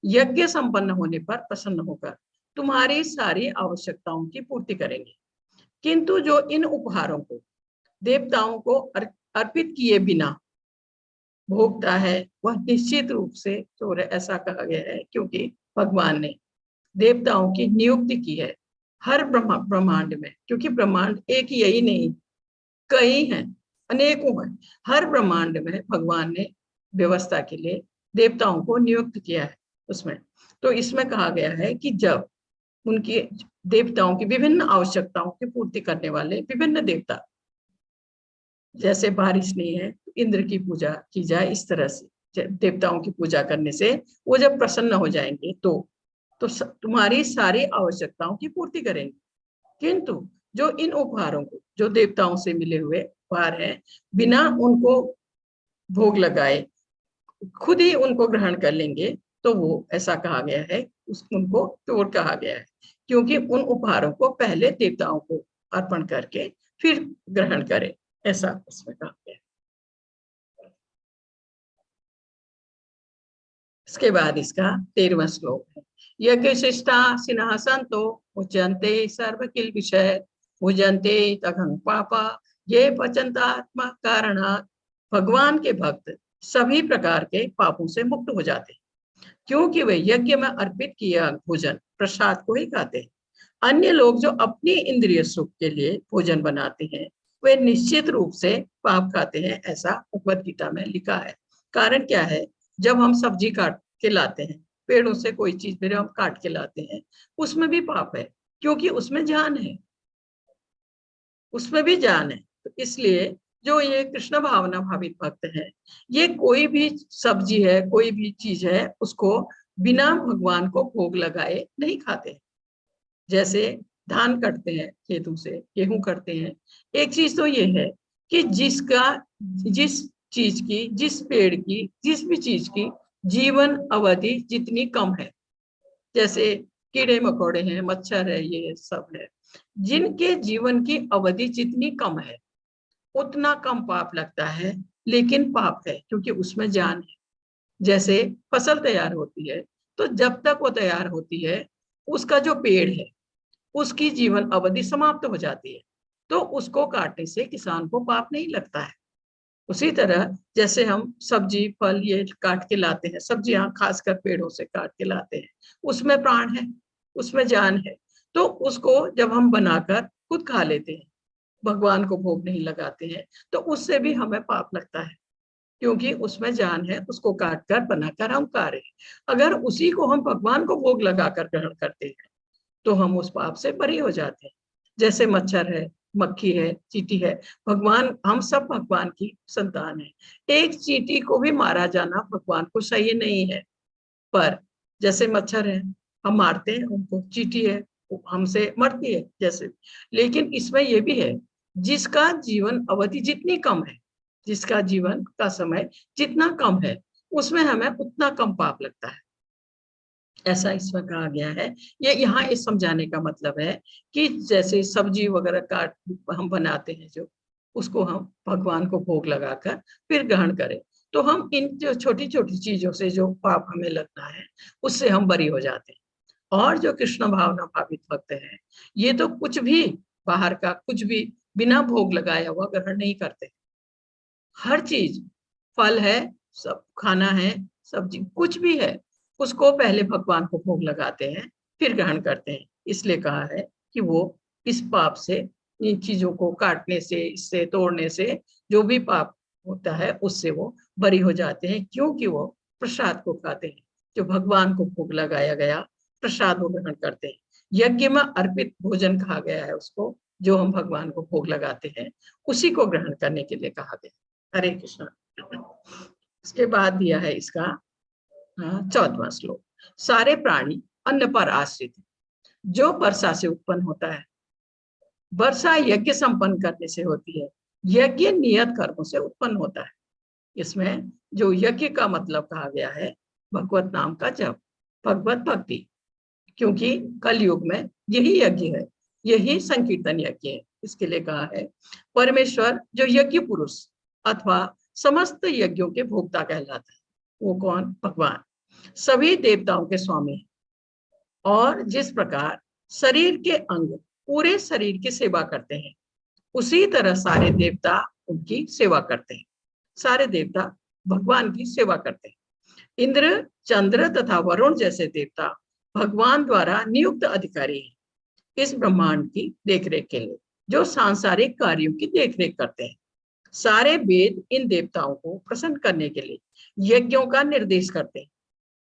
यज्ञ संपन्न होने पर प्रसन्न होकर तुम्हारी सारी आवश्यकताओं की पूर्ति करेंगे। किंतु जो इन उपहारों को देवताओं को अर्पित किए बिना भोगता है वह निश्चित रूप से चोर है। ऐसा कहा गया है क्योंकि भगवान ने देवताओं की नियुक्ति की है हर ब्रह्मांड में, क्योंकि ब्रह्मांड एक ही यही नहीं, कई हैं, अनेकों हैं। हर ब्रह्मांड में भगवान ने व्यवस्था के लिए देवताओं को नियुक्त किया है। उसमें। तो इसमें कहा गया है कि जब उनकी देवताओं की विभिन्न आवश्यकताओं की पूर्ति करने वाले विभिन्न देवता, जैसे बारिश नहीं है तो इंद्र की पूजा की जाए, इस तरह से देवताओं की पूजा करने से वो जब प्रसन्न हो जाएंगे तो तुम्हारी सारी आवश्यकताओं की पूर्ति करेंगे। किंतु जो इन उपहारों को, जो देवताओं से मिले हुए उपहार हैं, बिना उनको भोग लगाए खुद ही उनको ग्रहण कर लेंगे, तो वो ऐसा कहा गया है, उनको चोर कहा गया है, क्योंकि उन उपहारों को पहले देवताओं को अर्पण करके फिर ग्रहण करें, ऐसा इसमें कहा गया है। इसके बाद इसका 13वां श्लोक है, यज्ञ शिष्टा सिंहासंतो उच्यन्ते सर्व किल विषय भुजन्ते तघं पापा ये पचंतात्मा कारणात्। भगवान के भक्त सभी प्रकार के पापों से मुक्त हो जाते हैं, क्योंकि वे यज्ञ में अर्पित किया भोजन प्रसाद को ही खाते हैं। अन्य लोग जो अपनी इंद्रिय सुख के लिए भोजन बनाते हैं, वे निश्चित रूप से पाप खाते हैं, ऐसा भगवद गीता में लिखा है। कारण क्या है, जब हम सब्जी काट के लाते हैं, पेड़ों से कोई चीज फिर हम काट के लाते हैं, उसमें भी पाप है, क्योंकि उसमें जान है, उसमें भी जान है। तो इसलिए जो ये कृष्ण भावना भावित भक्त है, ये कोई भी सब्जी है, कोई भी चीज है, उसको बिना भगवान को भोग लगाए नहीं खाते। जैसे धान कटते हैं खेतों से, गेहूं करते हैं, एक चीज तो ये है कि जिस चीज की, जिस पेड़ की, जिस भी चीज की जीवन अवधि जितनी कम है, जैसे कीड़े मकोड़े हैं, मच्छर है, ये सब है, जिनके जीवन की अवधि जितनी कम है उतना कम पाप लगता है, लेकिन पाप है क्योंकि उसमें जान है। जैसे फसल तैयार होती है, तो जब तक वो तैयार होती है, उसका जो पेड़ है उसकी जीवन अवधि समाप्त हो जाती है, तो उसको काटने से किसान को पाप नहीं लगता है। उसी तरह जैसे हम सब्जी फल ये काट के लाते हैं, सब्जियां खासकर पेड़ों से काट के लाते हैं, उसमें प्राण है, उसमें जान है, तो उसको जब हम बनाकर खुद खा लेते हैं, भगवान को भोग नहीं लगाते हैं, तो उससे भी हमें पाप लगता है, क्योंकि उसमें जान है, उसको काट कर बनाकर हम खा रहे हैं। अगर उसी को हम भगवान को भोग लगाकर ग्रहण करते हैं तो हम उस पाप से बरी हो जाते हैं। जैसे मच्छर है, मक्खी है, चींटी है, भगवान, हम सब भगवान की संतान है। एक चींटी को भी मारा जाना भगवान को सही नहीं है, पर जैसे मच्छर है हम मारते हैं उनको, चींटी है हमसे मरती है जैसे। लेकिन इसमें यह भी है, जिसका जीवन अवधि जितनी कम है, जिसका जीवन का समय जितना कम है, उसमें हमें उतना कम पाप लगता है, ऐसा इसमें कहा गया है। ये यहाँ इस समझाने का मतलब है कि जैसे सब्जी वगैरह काट हम बनाते हैं, जो उसको हम भगवान को भोग लगाकर फिर ग्रहण करें, तो हम इन जो छोटी छोटी चीजों से जो पाप हमें लगता है उससे हम बरी हो जाते हैं। और जो कृष्ण भावना भावित भक्त है, ये तो कुछ भी बाहर का कुछ भी बिना भोग लगाया हुआ ग्रहण नहीं करते। हर चीज, फल है, सब खाना है, सब्जी कुछ भी है, उसको पहले भगवान को भोग लगाते हैं फिर ग्रहण करते हैं। इसलिए कहा है कि वो इस पाप से, इन चीजों को काटने से, इससे तोड़ने से जो भी पाप होता है उससे वो बरी हो जाते हैं, क्योंकि वो प्रसाद को खाते हैं, जो भगवान को भोग लगाया गया प्रसाद वो ग्रहण करते हैं। यज्ञ में अर्पित भोजन कहा गया है उसको, जो हम भगवान को भोग लगाते हैं उसी को ग्रहण करने के लिए कहा गया। हरे कृष्ण। इसके बाद दिया है इसका 14वां श्लोक, सारे प्राणी अन्न पर आश्रित है, जो वर्षा से उत्पन्न होता है। वर्षा यज्ञ संपन्न करने से होती है, यज्ञ नियत कर्मों से उत्पन्न होता है। इसमें जो यज्ञ का मतलब कहा गया है, भगवत नाम का जप, भगवत भक्ति, क्योंकि कलयुग में यही यज्ञ है, यही संकीर्तन यज्ञ है। इसके लिए कहा है परमेश्वर जो यज्ञ पुरुष अथवा समस्त यज्ञों के भोक्ता कहलाता है, वो कौन? भगवान सभी देवताओं के स्वामी है। और जिस प्रकार शरीर के अंग पूरे शरीर की सेवा करते हैं, उसी तरह सारे देवता उनकी सेवा करते हैं, सारे देवता भगवान की सेवा करते हैं। इंद्र, चंद्र तथा वरुण जैसे देवता भगवान द्वारा नियुक्त अधिकारी हैं इस ब्रह्मांड की देखरेख के लिए, जो सांसारिक कार्यों की देखरेख करते हैं। सारे वेद इन देवताओं को प्रसन्न करने के लिए यज्ञों का निर्देश करते हैं,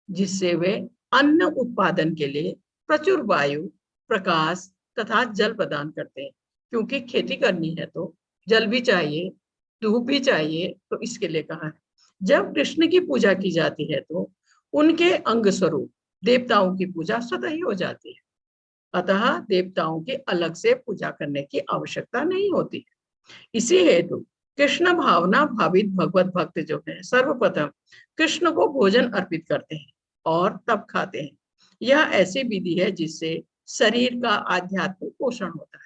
जिससे वे अन्न उत्पादन के लिए प्रचुर वायु, प्रकाश तथा जल प्रदान करते हैं, क्योंकि खेती करनी है तो जल भी चाहिए, धूप भी चाहिए, तो इसके लिए कहा है। जब कृष्ण की पूजा की जाती है तो उनके अंग स्वरूप देवताओं की पूजा स्वतः ही हो जाती है, अतः देवताओं की अलग से पूजा करने की आवश्यकता नहीं होती है। इसी हेतु कृष्ण भावना भावित भगवत भक्त जो है सर्वप्रथम कृष्ण को भोजन अर्पित करते हैं और तब खाते हैं। यह ऐसी विधि है जिससे शरीर का आध्यात्मिक पोषण होता है।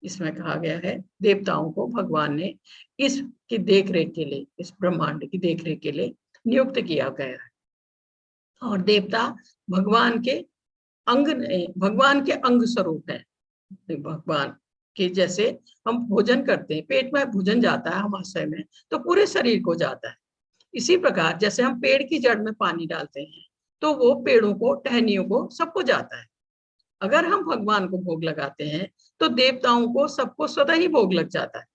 इसमें कहा गया है देवताओं को भगवान ने इसकी देखरेख के लिए, इस ब्रह्मांड की देखरेख के लिए नियुक्त किया गया है। और देवता भगवान के भगवान के अंग स्वरूप है। भगवान के जैसे हम भोजन करते हैं, पेट में भोजन जाता है हमाशय में, तो पूरे शरीर को जाता है। इसी प्रकार जैसे हम पेड़ की जड़ में पानी डालते हैं तो वो पेड़ों को, टहनियों को, सबको जाता है। अगर हम भगवान को भोग लगाते हैं तो देवताओं को, सबको स्वतः ही भोग लग जाता है।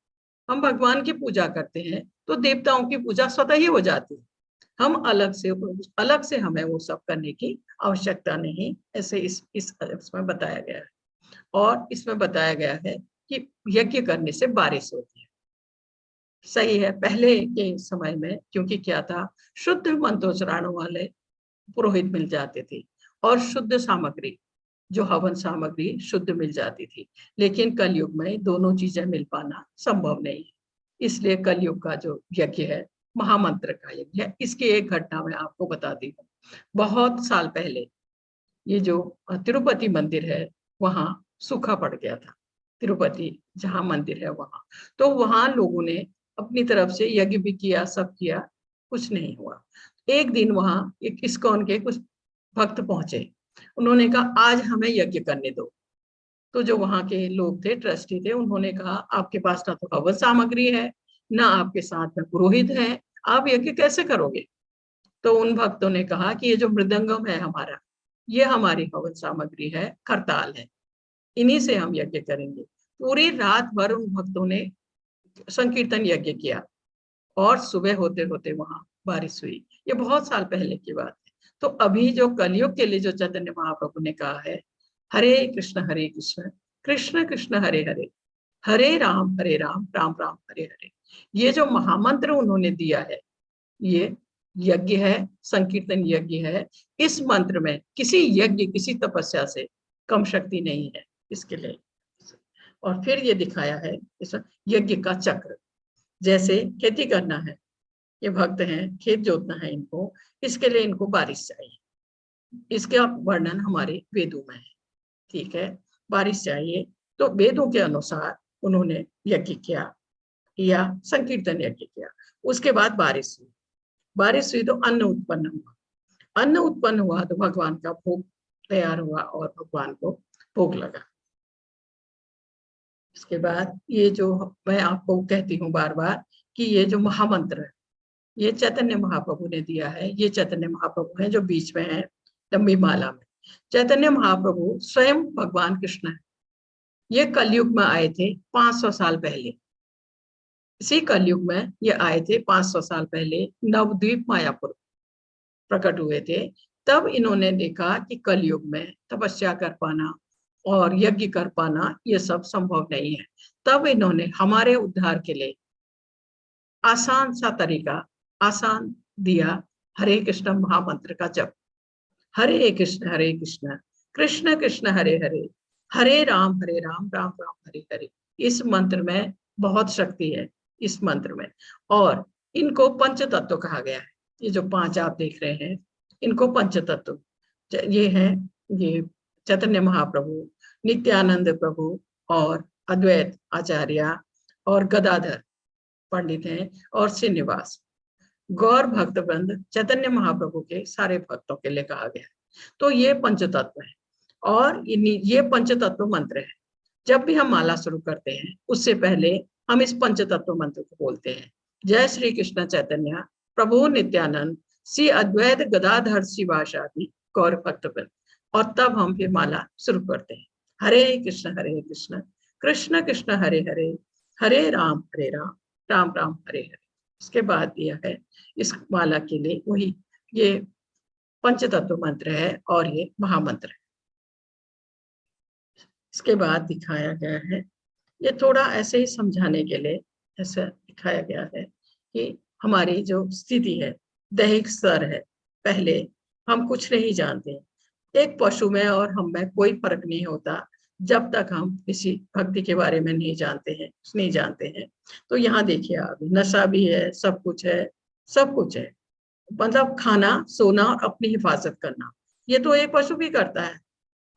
हम भगवान की पूजा करते हैं तो देवताओं की पूजा स्वतः ही हो जाती है। हम अलग से हमें वो सब करने की आवश्यकता नहीं, ऐसे इसमें बताया गया है। और इसमें बताया गया है कि यज्ञ करने से बारिश होती है। सही है, पहले के समय में क्योंकि क्या था, शुद्ध मंत्रोच्चारण वाले पुरोहित मिल जाते थे और शुद्ध सामग्री, जो हवन सामग्री शुद्ध मिल जाती थी। लेकिन कलयुग में दोनों चीजें मिल पाना संभव नहीं है, इसलिए कलयुग का जो यज्ञ है महामंत्र का यज्ञ है। इसकी एक घटना मैं आपको बताती हूँ। बहुत साल पहले ये जो तिरुपति मंदिर है वहां सूखा पड़ गया था। तिरुपति जहाँ मंदिर है वहां, तो वहां लोगों ने अपनी तरफ से यज्ञ भी किया, सब किया, कुछ नहीं हुआ। एक दिन वहां एक इस्कॉन के कुछ भक्त पहुंचे, उन्होंने कहा आज हमें यज्ञ करने दो। तो जो वहां के लोग थे, ट्रस्टी थे, उन्होंने कहा आपके पास ना तो हवन सामग्री है, ना आपके साथ में पुरोहित है, आप यज्ञ कैसे करोगे? तो उन भक्तों ने कहा कि ये जो मृदंगम है हमारा, ये हमारी हवन सामग्री है, करताल है, इन्हीं से हम यज्ञ करेंगे। पूरी रात भर उन भक्तों ने संकीर्तन यज्ञ किया और सुबह होते होते वहां बारिश हुई। ये बहुत साल पहले की बात है। तो अभी जो कलयुग के लिए जो चैतन्य महाप्रभु ने कहा है, हरे कृष्ण कृष्ण कृष्ण हरे हरे, हरे राम राम राम हरे हरे, ये जो महामंत्र उन्होंने दिया है, ये यज्ञ है, संकीर्तन यज्ञ है। इस मंत्र में किसी यज्ञ, किसी तपस्या से कम शक्ति नहीं है इसके लिए। और फिर ये दिखाया है इस यज्ञ का चक्र। जैसे खेती करना है, ये भक्त हैं, खेत जोतना है इनको, इसके लिए इनको बारिश चाहिए, इसका वर्णन हमारे वेदों में है। ठीक है, बारिश चाहिए, तो वेदों के अनुसार उन्होंने यज्ञ किया या संकीर्तन यज्ञ किया। उसके बाद बारिश हुई तो अन्न उत्पन्न हुआ, अन्न उत्पन्न हुआ तो भगवान का भोग तैयार हुआ और भगवान को भोग लगा। इसके बाद ये जो मैं आपको कहती हूँ बार बार कि ये जो महामंत्र है, ये चैतन्य महाप्रभु ने दिया है। ये चैतन्य महाप्रभु है जो बीच में है लंबी माला में। चैतन्य महाप्रभु स्वयं भगवान कृष्ण है। ये कलयुग में आए थे 500 साल पहले। इसी कलयुग में ये आए थे 500 साल पहले, नवद्वीप मायापुर प्रकट हुए थे। तब इन्होंने देखा कि कलयुग में तपस्या कर पाना और यज्ञ कर पाना ये सब संभव नहीं है। तब इन्होंने हमारे उद्धार के लिए आसान सा तरीका आसान दिया, हरे कृष्ण महामंत्र का जप। हरे कृष्ण कृष्ण कृष्ण हरे हरे, हरे राम राम राम हरे हरे। इस मंत्र में बहुत शक्ति है, इस मंत्र में। और इनको पंच तत्व कहा गया है। ये जो 5 आप देख रहे हैं, इनको पंच तत्व ये है। ये चैतन्य महाप्रभु, नित्यानंद प्रभु और अद्वैत आचार्य और गदाधर पंडित हैं और श्रीनिवास। गौर भक्त वृंद चैतन्य महाप्रभु के सारे भक्तों के लिए कहा गया है। तो ये पंचतत्व है और ये पंचतत्व मंत्र है। जब भी हम माला शुरू करते हैं उससे पहले हम इस पंचतत्व मंत्र को बोलते हैं, जय श्री कृष्ण चैतन्य प्रभु नित्यानंद श्री अद्वैत गदाधर शिवासादि गौर भक्त वृंद। और तब हम फिर माला शुरू करते हैं, हरे कृष्ण कृष्ण कृष्ण हरे हरे, हरे राम राम राम हरे हरे। इसके बाद यह है इस माला के लिए वही ये पंचतत्व मंत्र है और ये महामंत्र है। इसके बाद दिखाया गया है, ये थोड़ा ऐसे ही समझाने के लिए ऐसा दिखाया गया है कि हमारी जो स्थिति है, दैहिक स्तर है, पहले हम कुछ नहीं जानते। एक पशु में और हम में कोई फर्क नहीं होता जब तक हम किसी भक्ति के बारे में नहीं जानते हैं। तो यहाँ देखिए, अभी नशा भी है, सब कुछ है, सब कुछ है। मतलब खाना, सोना और अपनी हिफाजत करना, ये तो एक पशु भी करता है।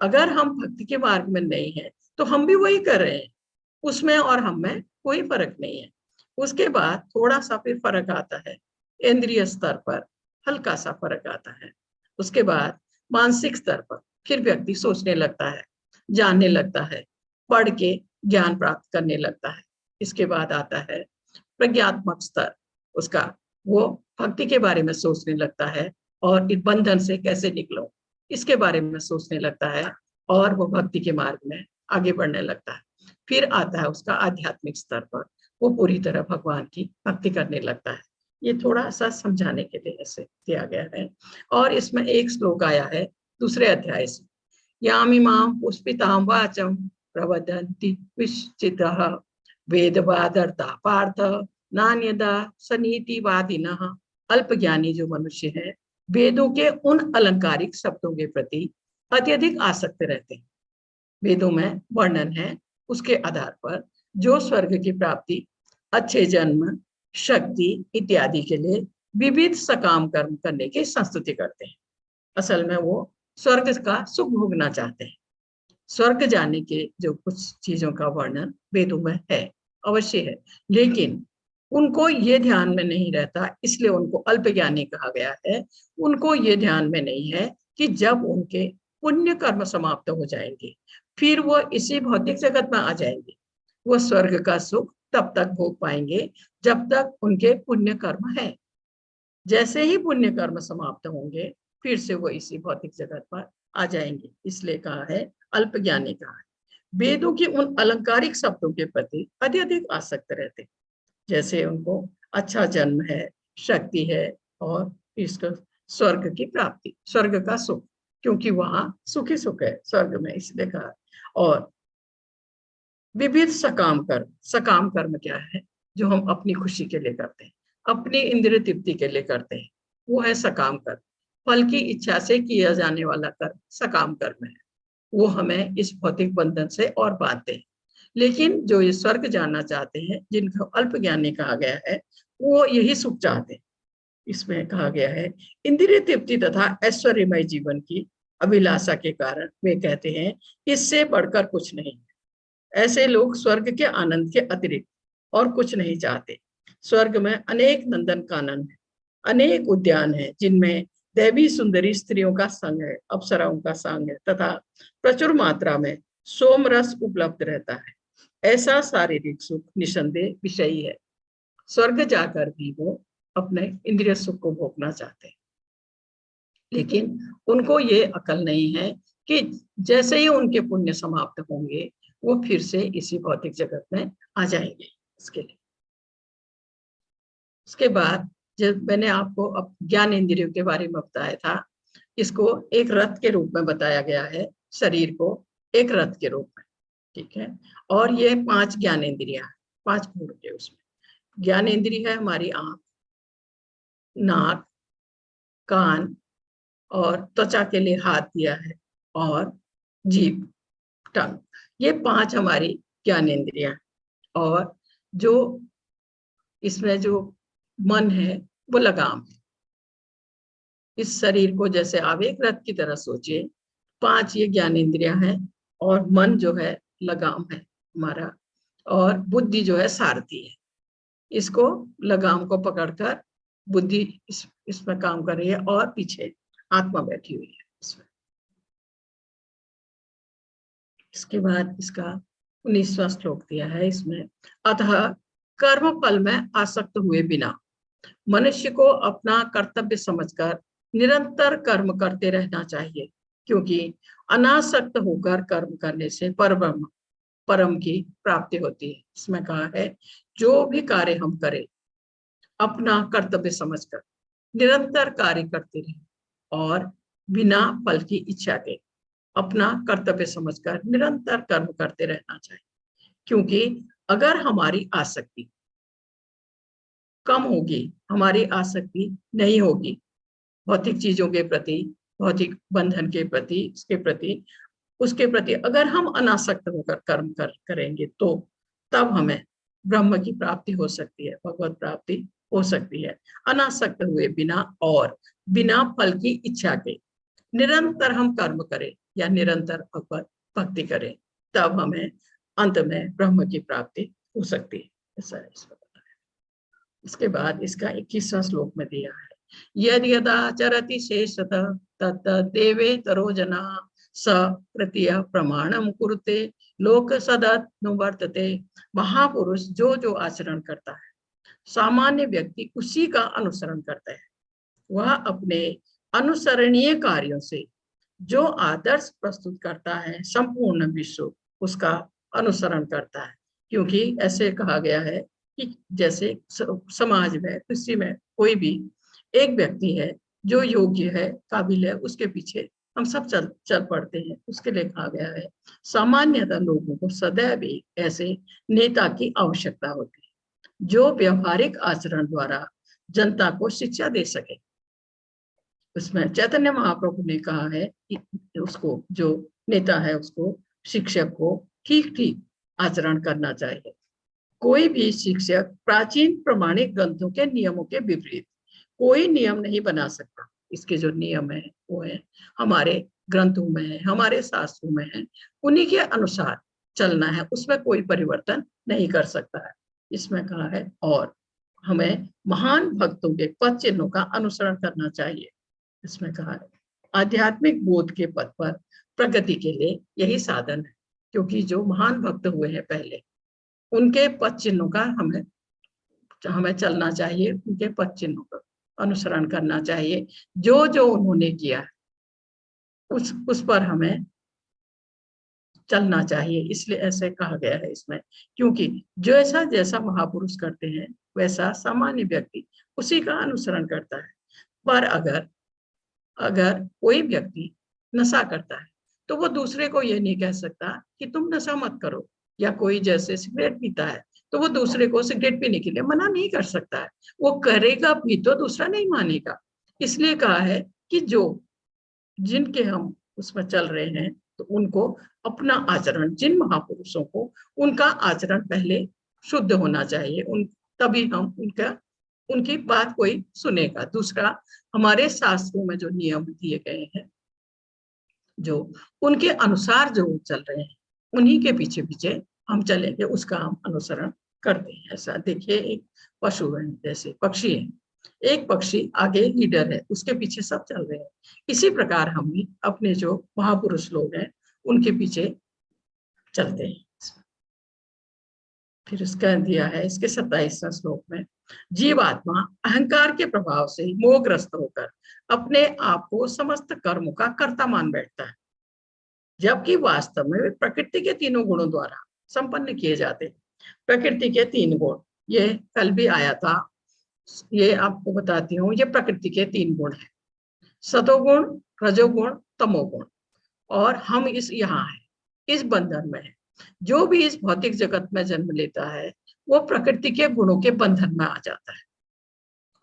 अगर हम भक्ति के मार्ग में नहीं है तो हम भी वही कर रहे हैं, उसमें और हम में कोई फर्क नहीं है। उसके बाद थोड़ा सा फिर फर्क आता है, इंद्रिय स्तर पर हल्का सा फर्क आता है। उसके बाद मानसिक स्तर पर फिर व्यक्ति सोचने लगता है, जानने लगता है, पढ़ के ज्ञान प्राप्त करने लगता है। इसके बाद आता है प्रज्ञात्मक स्तर, उसका वो भक्ति के बारे में सोचने लगता है और इस बंधन से कैसे निकलूं, इसके बारे में सोचने लगता है और वो भक्ति के मार्ग में आगे बढ़ने लगता है। फिर आता है उसका आध्यात्मिक स्तर पर, वो पूरी तरह भगवान की भक्ति करने लगता है। ये थोड़ा सा समझाने के लिए ऐसे दिया गया है। और इसमें एक श्लोक आया है दूसरे अध्याय से, यामिमां पुष्पितां वाचम प्रवदन्ति विश्चितः वेदवादर्ता पार्थ नान्यदा सनीतिवादिनः। अल्पज्ञानी जो मनुष्य है, वेदों के उन अलंकारिक शब्दों के प्रति अत्यधिक आसक्त रहते हैं। वेदों में वर्णन है, उसके आधार पर जो स्वर्ग की प्राप्ति, अच्छे जन्म, शक्ति इत्यादि के लिए विविध सकाम कर्म करने की संस्तुति करते हैं। असल में वो स्वर्ग का सुख भोगना चाहते हैं। स्वर्ग जाने के जो कुछ चीजों का वर्णन वेदों में है, अवश्य है, लेकिन उनको ये ध्यान में नहीं रहता, इसलिए उनको अल्पज्ञानी कहा गया है। उनको ये ध्यान में नहीं है कि जब उनके पुण्य कर्म समाप्त हो जाएंगे, फिर वो इसी भौतिक जगत में आ जाएंगे। वो स्वर्ग का सुख तब तक भोग पाएंगे जब तक उनके पुण्य कर्म है। जैसे ही पुण्य कर्म समाप्त होंगे, फिर से वो इसी भौतिक जगत पर आ जाएंगे। इसलिए कहा है, अल्पज्ञानी कहा है। वेदों की उन अलंकारिक शब्दों के प्रति अत्यधिक आसक्त रहते, जैसे उनको अच्छा जन्म है, शक्ति है और इसका स्वर्ग की प्राप्ति, स्वर्ग का सुख, क्योंकि वहां सुखी सुख है स्वर्ग में, इसलिए कहा। और विविध सकाम कर्म क्या है? जो हम अपनी खुशी के लिए करते हैं, अपनी इंद्रिय तृप्ति के लिए करते हैं, वो है सकाम कर्म। फल की इच्छा से किया जाने वाला कर्म सकाम कर्म है, वो हमें इस भौतिक बंधन से और बांधते हैं। लेकिन जो ये स्वर्ग जानना चाहते हैं, जिनको अल्प ज्ञानी कहा गया है, वो यही सुख चाहते हैं। इसमें कहा गया है, इंद्रिय तृप्ति तथा ऐश्वर्यमय जीवन की अभिलाषा के कारण वे कहते हैं इससे बढ़कर कुछ नहीं। ऐसे लोग स्वर्ग के आनंद के अतिरिक्त और कुछ नहीं चाहते। स्वर्ग में अनेक नंदन कानन है, अनेक उद्यान है, जिनमें दैवी सुंदरी स्त्रियों का संग है, अप्सराओं का संग है, तथा प्रचुर मात्रा में सोम रस उपलब्ध रहता है। ऐसा शारीरिक सुख निसंदेह विषयी है। स्वर्ग जाकर भी वो अपने इंद्रिय सुख को भोगना चाहते हैं, लेकिन उनको ये अकल नहीं है कि जैसे ही उनके पुण्य समाप्त होंगे, वो फिर से इसी भौतिक जगत में आ जाएंगे। इसके लिए उसके बाद जब मैंने आपको अब ज्ञान इंद्रियों के बारे में बताया था, इसको एक रथ के रूप में बताया गया है, शरीर को एक रथ के रूप में, ठीक है। और ये 5 ज्ञान इंद्रियां, 5 गुण के उसमें। ज्ञान इंद्रिय है हमारी आंख, नाक, कान और त्वचा के लिए हाथ दिया है, और जीभ, टंग, ये 5 हमारी ज्ञानेंद्रियां। और जो इसमें जो मन है वो लगाम है। इस शरीर को जैसे आप एक रथ की तरह सोचिए, 5 ये ज्ञानेंद्रियां हैं, और मन जो है लगाम है हमारा, और बुद्धि जो है सारथी है। इसको लगाम को पकड़कर बुद्धि इसमें काम कर रही है, और पीछे आत्मा बैठी हुई है इसमें। इसके बाद इसका 19वां श्लोक दिया है इसमें, अतः कर्म फल में आसक्त हुए बिना मनुष्य को अपना कर्तव्य समझकर निरंतर कर्म करते रहना चाहिए, क्योंकि अनासक्त होकर कर्म करने से परम की प्राप्ति होती है। इसमें कहा है, जो भी कार्य हम करें अपना कर्तव्य समझकर निरंतर कार्य करते रहें और बिना फल की इच्छा के अपना कर्तव्य समझकर निरंतर कर्म करते रहना चाहिए। क्योंकि अगर हमारी आसक्ति कम होगी, हमारी आसक्ति नहीं होगी भौतिक चीजों के प्रति, भौतिक बंधन के प्रति, उसके प्रति अगर हम अनासक्त होकर कर्म करेंगे तो तब हमें ब्रह्म की प्राप्ति हो सकती है, भगवत प्राप्ति हो सकती है। अनासक्त हुए बिना और बिना फल की इच्छा के निरंतर हम कर्म करें या निरंतर भगवत भक्ति करें, तब हमें अंत में ब्रह्म की प्राप्ति हो सकती है। ऐसा है इसमें बताया। इसके बाद इसका 21वां श्लोक में दिया है, यद यदाचरति शेषतः तत् देवेतरो जना स प्रतीय प्रमाणम कुरुते लोक सदनुवर्तते। महापुरुष जो जो आचरण करता है, सामान्य व्यक्ति उसी का अनुसरण करता है। वह अपने अनुसरणीय कार्यों से जो आदर्श प्रस्तुत करता है, संपूर्ण विश्व उसका अनुसरण करता है। क्योंकि ऐसे कहा गया है कि जैसे समाज में, किसी में कोई भी एक व्यक्ति है जो योग्य है, काबिल है, उसके पीछे हम सब चल पड़ते हैं। उसके लिए कहा गया है सामान्यतः लोगों को सदैव ऐसे नेता की आवश्यकता होती है जो व्यवहारिक आचरण द्वारा जनता को शिक्षा दे सके। उसमें चैतन्य महाप्रभु ने कहा है कि उसको, जो नेता है, उसको, शिक्षक को ठीक ठीक आचरण करना चाहिए। कोई भी शिक्षक प्राचीन प्रमाणिक ग्रंथों के नियमों के विपरीत कोई नियम नहीं बना सकता। इसके जो नियम है वो है हमारे ग्रंथों में है, हमारे शास्त्रों में है, उन्हीं के अनुसार चलना है, उसमें कोई परिवर्तन नहीं कर सकता है। इसमें कहा है और हमें महान भक्तों के पद चिन्हों का अनुसरण करना चाहिए। इसमें कहा है आध्यात्मिक बोध के पथ पर प्रगति के लिए यही साधन है। क्योंकि जो महान भक्त हुए हैं पहले, उनके पद चिन्हों का हमें चलना चाहिए, उनके पद चिन्हों का अनुसरण करना चाहिए। जो जो उन्होंने किया उस पर हमें चलना चाहिए। इसलिए ऐसे कहा गया है इसमें, क्योंकि जैसा जैसा महापुरुष करते हैं वैसा सामान्य व्यक्ति उसी का अनुसरण करता है। पर अगर कोई व्यक्ति नशा करता है तो वो दूसरे को ये नहीं कह सकता कि तुम नशा मत करो, या कोई जैसे सिगरेट पीता है तो वो दूसरे को सिगरेट पीने के लिए मना नहीं कर सकता है। वो करेगा भी तो दूसरा नहीं मानेगा। इसलिए कहा है कि जिनके हम उसमें चल रहे हैं तो उनको अपना आचरण, जिन महापुरुषों को, उनका आचरण पहले शुद्ध होना चाहिए, तभी हम उनकी बात कोई सुनेगा। दूसरा, हमारे शास्त्रों में जो नियम दिए गए हैं, जो उनके अनुसार जो चल रहे हैं, उन्हीं के पीछे पीछे हम चलेंगे, उसका हम अनुसरण करते हैं। ऐसा देखिए, एक पशु है, जैसे पक्षी है, एक पक्षी आगे लीडर है, उसके पीछे सब चल रहे हैं। इसी प्रकार हम भी अपने जो महापुरुष लोग हैं उनके पीछे चलते हैं। फिर उसका दिया है इसके 27वें श्लोक में, जीवात्मा अहंकार के प्रभाव से मोहग्रस्त होकर अपने आप को समस्त कर्मों का कर्ता मान बैठता है, जबकि वास्तव में वे प्रकृति के तीनों गुणों द्वारा संपन्न किए जाते हैं। प्रकृति के 3 गुण, ये कल भी आया था, ये आपको बताती हूँ। ये प्रकृति के 3 गुण हैं, सतोगुण, रजोगुण, तमोगुण। और हम यहाँ है, इस बंधन में है। जो भी इस भौतिक जगत में जन्म लेता है वो प्रकृति के गुणों के बंधन में आ जाता है,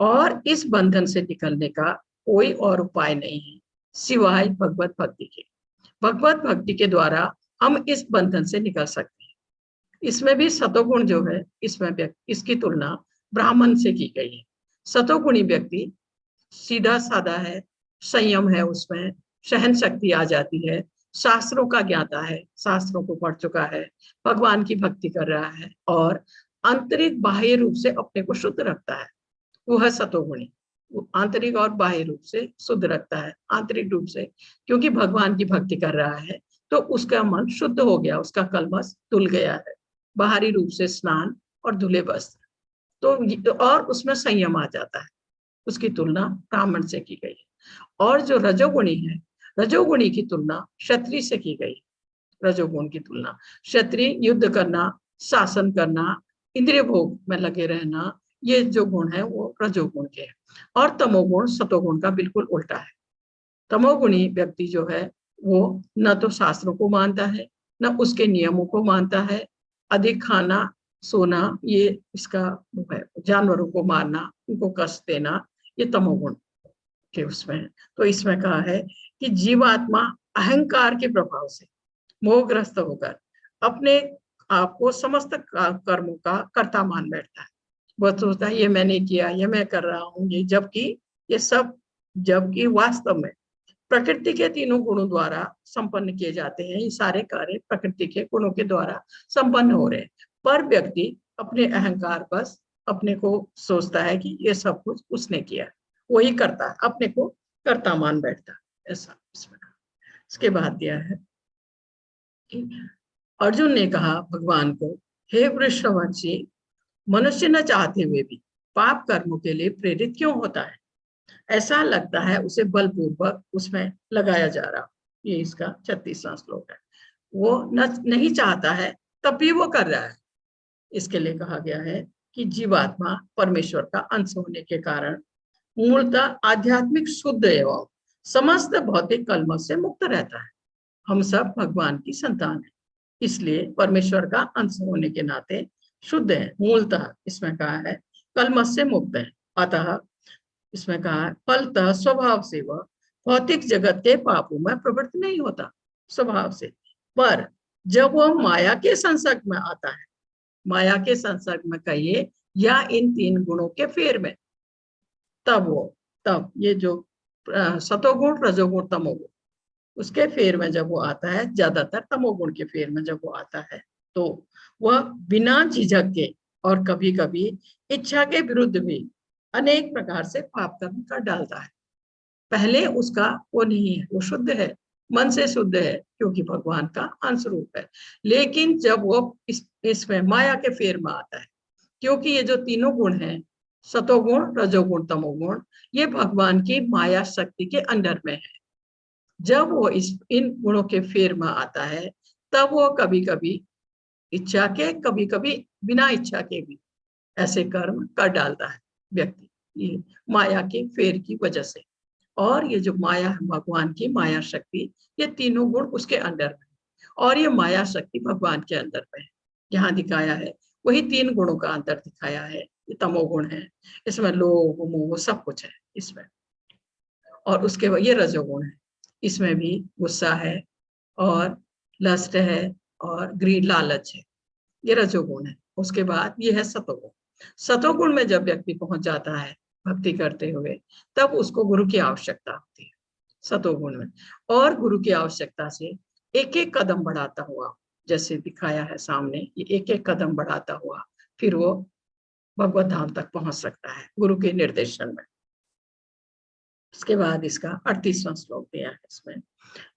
और इस बंधन से निकलने का कोई और उपाय नहीं है सिवाय भगवत भक्ति के। भगवत भक्ति के द्वारा हम इस बंधन से निकल सकते हैं। इसमें भी सतोगुण जो है, इसमें इसकी तुलना ब्राह्मण से की गई है। सतोगुणी व्यक्ति सीधा साधा है, संयम है, उसमें सहन शक्ति आ जाती है, शास्त्रों का ज्ञाता है, शास्त्रों को पढ़ चुका है, भगवान की भक्ति कर रहा है, और आंतरिक बाह्य रूप से अपने को शुद्ध रखता है। वो है सतोगुणी। वो आंतरिक और बाह्य रूप से शुद्ध रखता है। आंतरिक रूप से क्योंकि भगवान की भक्ति कर रहा है तो उसका मन शुद्ध हो गया, उसका कलमश धुल गया है। बाहरी रूप से स्नान और धुले वस्त्र, तो और उसमें संयम आ जाता है। उसकी तुलना ब्राह्मण से की गई है। और जो रजोगुणी है, रजोगुणी की तुलना क्षत्रिय से की गई। रजोगुण की तुलना क्षत्रिय युद्ध करना, शासन करना, इंद्रिय भोग में लगे रहना, ये जो गुण है वो रजोगुण के हैं। और तमोगुण सतोगुण का बिल्कुल उल्टा है। तमोगुणी व्यक्ति जो है वो न तो शास्त्रों को मानता है, न उसके नियमों को मानता है। अधिक खाना सोना ये इसका वो है, जानवरों को मारना, उनको कष्ट देना, ये तमोगुण के उसमें है। तो इसमें कहा है कि जीवात्मा अहंकार के प्रभाव से मोहग्रस्त होकर अपने आप को समस्त कर्मों का कर्ता मान बैठता है। वो सोचता है ये मैंने किया, ये मैं कर रहा हूँ, ये जबकि वास्तव में प्रकृति के तीनों गुणों द्वारा संपन्न किए जाते हैं। ये सारे कार्य प्रकृति के गुणों के द्वारा संपन्न हो रहे हैं, पर व्यक्ति अपने अहंकार बस अपने को सोचता है कि ये सब कुछ उसने किया, वही करता है, अपने को कर्ता मान बैठता है। ऐसा इसमें इसके बाद दिया है कि अर्जुन ने कहा भगवान को, हे वृषभवंशी, मनुष्य न चाहते हुए भी पाप कर्मों के लिए प्रेरित क्यों होता है? ऐसा लगता है उसे बलपूर्वक उसमें लगाया जा रहा। ये इसका 36वां श्लोक है। वो नहीं चाहता है तब भी वो कर रहा है। इसके लिए कहा गया है कि जीवात्मा परमेश्वर का अंश होने के कारण मूलतः आध्यात्मिक शुद्ध एवं समस्त भौतिक कलमश से मुक्त रहता है। हम सब भगवान की संतान है, इसलिए परमेश्वर का अंश होने के नाते शुद्ध है। मूलतः इसमें कहा है कलमश से मुक्त है। अतः इसमें कहा है फलतः स्वभाव से वह भौतिक जगत के पापों में प्रवृत्त नहीं होता स्वभाव से। पर जब वह माया के संसर्ग में आता है, माया के संसर्ग में कहिए या इन तीन गुणों के फेर में, तब ये जो सतोगुण रजोगुण तमोगुण उसके फेर में जब वो आता है, ज्यादातर तमोगुण के फेर में जब वो आता है, तो वह बिना झिझक के और कभी कभी इच्छा के विरुद्ध भी अनेक प्रकार से पाप कर्म कर डालता है। पहले उसका वो नहीं है, वो शुद्ध है, मन से शुद्ध है, क्योंकि भगवान का अंश रूप है। लेकिन जब वो इसमें माया के फेर में आता है, क्योंकि ये जो तीनों गुण हैं, सतोगुण रजोगुण तमोगुण, ये भगवान की माया शक्ति के अंडर में है। जब वो इन गुणों के फेर में आता है, तब वो कभी कभी इच्छा के, कभी कभी बिना इच्छा के भी ऐसे कर्म कर डालता है व्यक्ति, ये माया के फेर की वजह से। और ये जो माया है, भगवान की माया शक्ति, ये तीनों गुण उसके अंदर में, और ये माया शक्ति भगवान के अंदर में है। यहाँ दिखाया है वही तीन गुणों का अंतर दिखाया है। ये तमोगुण है, इसमें लोभ मोह सब कुछ है इसमें। और उसके बाद ये रजोगुण है, इसमें भी गुस्सा है और लस्ट है और ग्रीड लालच है, ये रजोगुण है। उसके बाद ये है सतोगुण। सतोगुण में जब व्यक्ति पहुंच जाता है भक्ति करते हुए, तब उसको गुरु की आवश्यकता होती है सतोगुण में। और गुरु की आवश्यकता से एक एक कदम बढ़ाता हुआ, जैसे दिखाया है सामने, ये एक एक कदम बढ़ाता हुआ फिर वो भगवत धाम तक पहुंच सकता है गुरु के निर्देशन में। उसके बाद इसका 38वां श्लोक दिया है इसमें,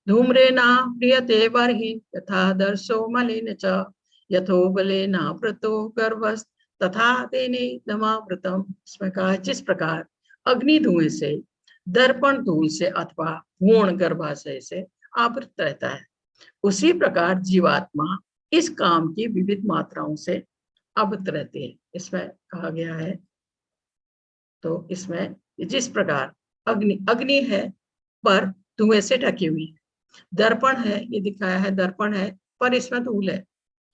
धूम्रेना प्रियते बर्हि यथा दर्शो मलिन च यथोबलेना व्रतो गर्भस् तथा तेने दमावृतम। इसमें कहा जिस प्रकार अग्नि धुएं से, दर्पण धूल से अथवा भ्रूण गर्भाशय से आवृत रहता है, उसी प्रकार जीवात्मा इस काम की विविध मात्राओं से आवृत रहती है। इसमें कहा गया है, तो इसमें जिस प्रकार अग्नि है पर धुएं से ढकी हुई है, दर्पण है, ये दिखाया है दर्पण है पर इसमें धूल है,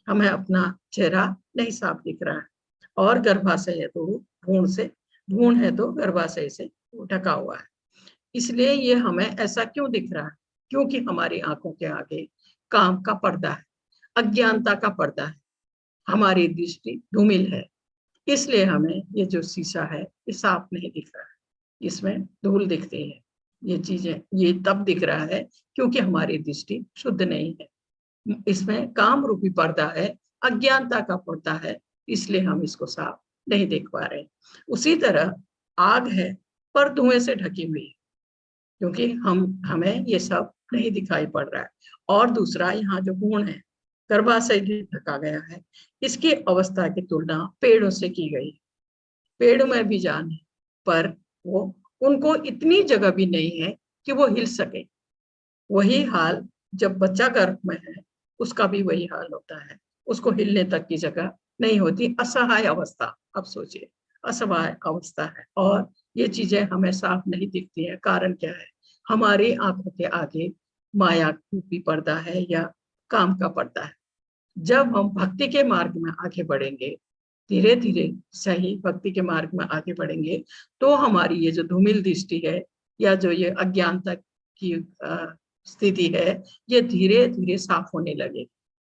हमें अपना चेहरा नहीं साफ दिख रहा है। और गर्भाशय है तो भ्रूण है तो गर्भाशय से ढका हुआ है। इसलिए ये हमें ऐसा क्यों दिख रहा है? क्योंकि हमारी आंखों के आगे काम का पर्दा है, अज्ञानता का पर्दा है, हमारी दृष्टि धूमिल है, इसलिए हमें ये जो शीशा है ये साफ नहीं दिख रहा है, इसमें धूल दिखती है। ये चीजें ये तब दिख रहा है क्योंकि हमारी दृष्टि शुद्ध नहीं है, इसमें काम रूपी पर्दा है, अज्ञानता का पर्दा है, इसलिए हम इसको साफ नहीं देख पा रहे। उसी तरह आग है पर धुएं से ढकी हुई है, क्योंकि हमें ये सब नहीं दिखाई पड़ रहा है। और दूसरा, यहाँ जो गुण है गर्भाशय ढका गया है, इसकी अवस्था की तुलना पेड़ों से की गई। पेड़ों में भी जान है पर वो उनको इतनी जगह भी नहीं है कि वो हिल सके। वही हाल जब बच्चा गर्भ में है उसका भी वही हाल होता है, उसको हिलने तक की जगह नहीं होती, असहाय अवस्था। अब सोचिए असहाय अवस्था है और ये चीजें हमें साफ नहीं दिखती है। कारण क्या है? हमारी आंखों के आगे माया रूपी पर्दा है या काम का पर्दा है। जब हम भक्ति के मार्ग में आगे बढ़ेंगे, धीरे धीरे सही भक्ति के मार्ग में आगे बढ़ेंगे, तो हमारी ये जो धूमिल दृष्टि है या जो ये अज्ञानता की स्थिति है, ये धीरे धीरे साफ होने लगेगी।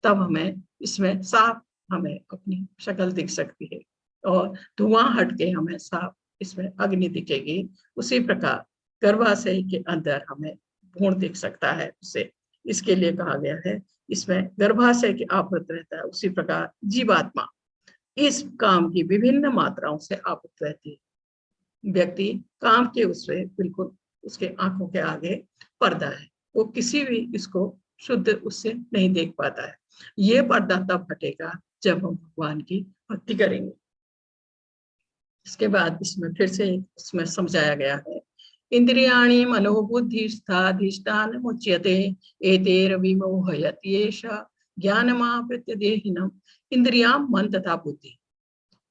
तब हमें इसमें साफ हमें अपनी शक्ल दिख सकती है और धुआं हट के हमें साफ इसमें अग्नि दिखेगी। उसी प्रकार गर्भाशय के अंदर हमें भ्रूण दिख सकता है उसे, इसके लिए कहा गया है इसमें गर्भाशय के आवृत रहता है। उसी प्रकार जीवात्मा इस काम की विभिन्न मात्राओं से आवृत रहती है। व्यक्ति काम के उससे बिल्कुल उसके आंखों के आगे पर्दा है, वो किसी भी इसको शुद्ध उससे नहीं देख पाता है। ये पर्दा तब हटेगा जब हम भगवान की भक्ति करेंगे। इसके बाद इसमें फिर से इसमें समझाया गया है, इंद्रियाणि मनोबुद्धिष्ठाधिष्ठान मुच्यते एतेर विमोहयत्येष ज्ञानमावृत्य देहिनम्। इंद्रियां मन तथा बुद्धि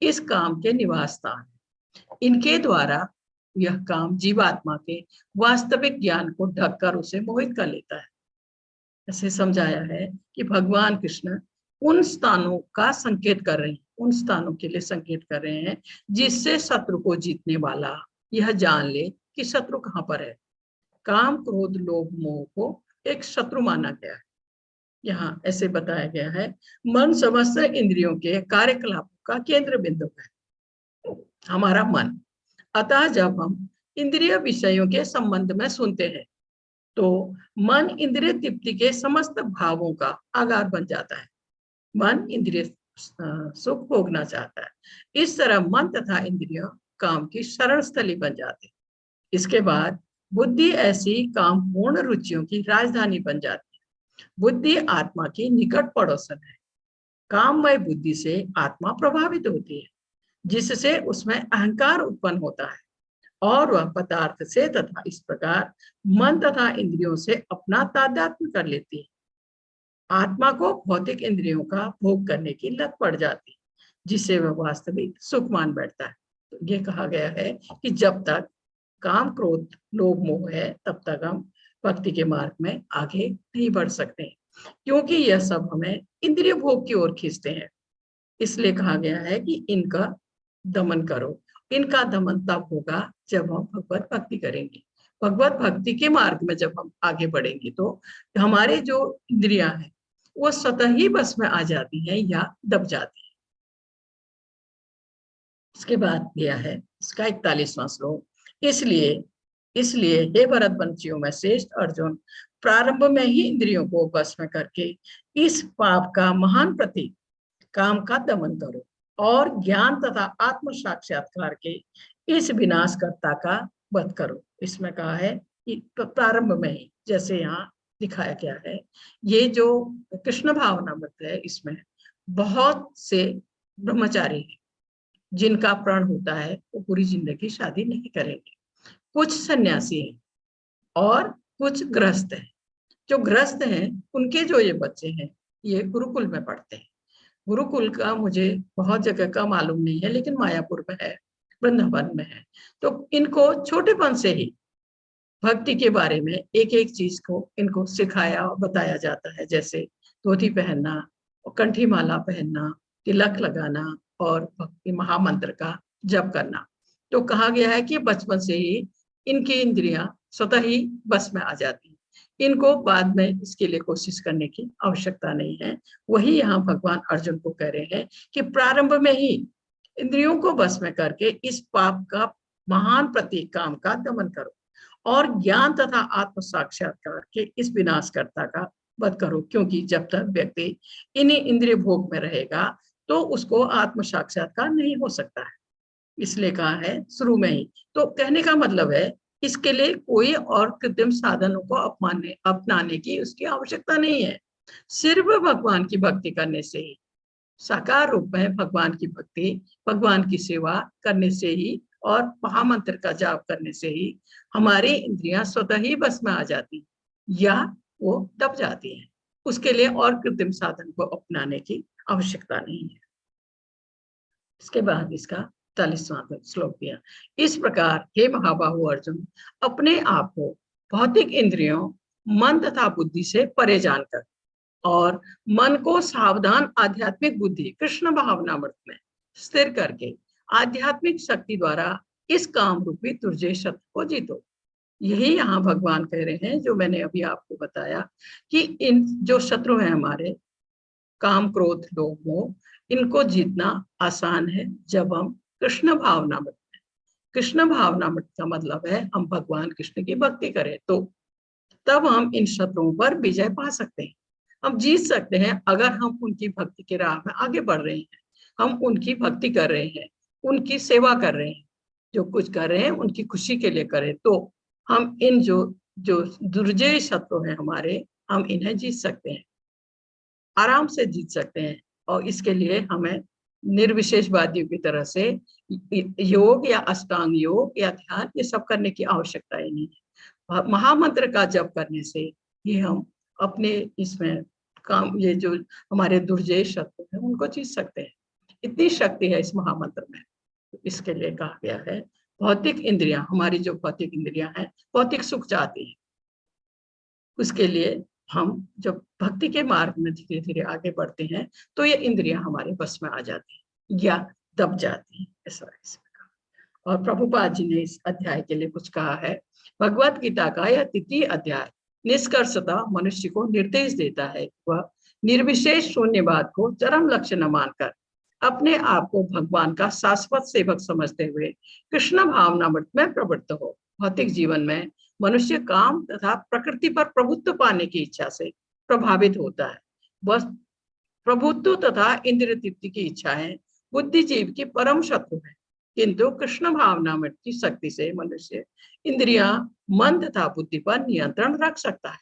इस काम के निवास स्थान, इनके द्वारा यह काम जीवात्मा के वास्तविक ज्ञान को ढककर उसे मोहित कर लेता है। ऐसे समझाया है कि भगवान कृष्ण उन स्थानों का संकेत कर रहे हैं, उन स्थानों के लिए संकेत कर रहे हैं जिससे शत्रु को जीतने वाला यह जान ले कि शत्रु कहाँ पर है। काम क्रोध लोभ मोह को एक शत्रु माना गया है। यहाँ ऐसे बताया गया है, मन समस्त इंद्रियों के कार्यकलाप का केंद्र बिंदु है हमारा मन। अतः जब हम इंद्रिय विषयों के संबंध में सुनते हैं तो मन इंद्रिय तृप्ति के समस्त भावों का आगार बन जाता है। मन इंद्रिय सुख भोगना चाहता है। इस तरह मन तथा इंद्रिय काम की शरण स्थली बन जाते हैं। इसके बाद बुद्धि ऐसी काम पूर्ण रुचियों की राजधानी बन जाती है। बुद्धि आत्मा की निकट पड़ोसन है। काममय बुद्धि से आत्मा प्रभावित होती है, जिससे उसमें अहंकार उत्पन्न होता है और वह पदार्थ से तथा इस प्रकार मन तथा इंद्रियों से अपना तादात्म्य कर लेती है। आत्मा को भौतिक इंद्रियों का भोग करने की लत पड़ जाती है, जिससे वह वास्तविक सुख मान बैठता है। तो ये कहा गया है कि जब तक काम क्रोध लोभ मोह है तब तक हम भक्ति के मार्ग में आगे नहीं बढ़ सकते, क्योंकि यह सब हमें इंद्रिय भोग की ओर खींचते हैं। इसलिए कहा गया है कि इनका दमन करो। इनका दमन तब होगा जब हम भगवत भक्ति करेंगे। भगवत भक्ति के मार्ग में जब हम आगे बढ़ेंगे तो हमारे जो इंद्रियां हैं वो स्वतः ही बस में आ जाती हैं या दब जाती हैं। इसके बाद दिया है इसका 41वां श्लोक, इसलिए हे भरतवंशियों में श्रेष्ठ अर्जुन, प्रारंभ में ही इंद्रियों को बस में करके इस पाप का महान प्रतीक काम का दमन करो और ज्ञान तथा आत्म साक्षात्कार के इस विनाशकर्ता का वध करो। इसमें कहा है कि प्रारंभ में ही, जैसे यहाँ दिखाया गया है, ये जो कृष्ण भावनामृत है इसमें बहुत से ब्रह्मचारी हैं जिनका प्रण होता है वो पूरी जिंदगी शादी नहीं करेंगे। कुछ सन्यासी हैं और कुछ गृहस्थ हैं। जो गृहस्थ हैं उनके जो ये बच्चे हैं ये गुरुकुल में पढ़ते हैं। गुरुकुल का मुझे बहुत जगह का मालूम नहीं है, लेकिन मायापुर में है, वृंदावन में है। तो इनको छोटेपन से ही भक्ति के बारे में एक एक चीज को इनको सिखाया और बताया जाता है, जैसे धोती पहनना, कंठी माला पहनना, तिलक लगाना और भक्ति महामंत्र का जप करना। तो कहा गया है कि बचपन से ही इनकी इंद्रियां स्वतः ही बस में आ जाती हैं। इनको बाद में इसके लिए कोशिश करने की आवश्यकता नहीं है। वही यहाँ भगवान अर्जुन को कह रहे हैं कि प्रारंभ में ही इंद्रियों को बस में करके इस पाप का महान प्रतीक काम का दमन करो और ज्ञान तथा आत्म साक्षात्कार के इस विनाशकर्ता का वध करो, क्योंकि जब तक व्यक्ति इन्हीं इंद्रिय भोग में रहेगा तो उसको आत्म साक्षात्कार नहीं हो सकता है। इसलिए कहा है शुरू में ही। तो कहने का मतलब है इसके लिए कोई और कृत्रिम साधनों को अपनाने की उसकी आवश्यकता नहीं है। सिर्फ भगवान की भक्ति करने से ही, साकार रूप में भगवान की भक्ति, भगवान की सेवा करने से ही और महामंत्र का जाप करने से ही हमारी इंद्रियां स्वतः ही बस में आ जाती या वो दब जाती हैं। उसके लिए और कृत्रिम साधन को अपनाने की आवश्यकता नहीं है। इसके बाद इसका 43वां श्लोक दिया, इस प्रकार हे महाबाहु अर्जुन, अपने आप को भौतिक इंद्रियों, मन तथा बुद्धि से परे जानकर और मन को सावधान आध्यात्मिक बुद्धि कृष्ण भावनामृत में स्थिर करके आध्यात्मिक शक्ति द्वारा इस काम रूपी दुर्जय शत्रु को जीतो। यही यहाँ भगवान कह रहे हैं जो मैंने अभी आपको बताया कि इन जो शत्रु हैं हमारे काम क्रोध लोभ मोह, इनको जीतना आसान है जब हम कृष्ण भावनामृत, कृष्ण भावनामृत का मतलब है हम भगवान कृष्ण की भक्ति करें, तो तब हम इन शत्रुओं पर विजय पा सकते हैं, हम जीत सकते हैं। अगर हम उनकी भक्ति के राह में आगे बढ़ रहे हैं, हम उनकी भक्ति कर रहे हैं, उनकी सेवा कर रहे हैं, जो कुछ कर रहे हैं उनकी खुशी के लिए करें, तो हम इन जो जो दुर्जय शत्रु हैं हमारे, हम इन्हें जीत सकते हैं, आराम से जीत सकते हैं। और इसके लिए हमें निर्विशेषवादियों की तरह से योग या अष्टांग योग या ध्यान ये सब करने की आवश्यकता ही नहीं है। महामंत्र का जप करने से ही हम अपने इसमें काम, ये जो हमारे दुर्जय शत्रु हैं उनको जीत सकते हैं। इतनी शक्ति है इस महामंत्र में। इसके लिए कहा गया है भौतिक इंद्रियां, हमारी जो भौतिक इंद्रियां हैं भौतिक सुख चाहती है, उसके लिए हम जब भक्ति के मार्ग में धीरे धीरे आगे बढ़ते हैं तो ये इंद्रियां हमारे बस में आ जाती हैं या दब जाती हैं, ऐसा इसमें कहा। और प्रभुपाद जी ने इस अध्याय के लिए कुछ कहा है। भगवत गीता का यह 3य अध्याय निष्कर्षतः मनुष्य को निर्देश देता है कि वह निर्विशेष शून्यवाद को चरम लक्ष्य न मानकर अपने आप को भगवान का शाश्वत सेवक समझते हुए कृष्ण भावनामृत में प्रवृत्त हो। भौतिक जीवन में मनुष्य काम तथा प्रकृति पर प्रभुत्व पाने की इच्छा से प्रभावित होता है। बस प्रभुत्व तथा इंद्रिय तृप्ति की इच्छाएं बुद्धिजीव की परम शत्रु है, किंतु कृष्ण भावनामृत की शक्ति से मनुष्य इंद्रियां, मन तथा बुद्धि पर नियंत्रण रख सकता है।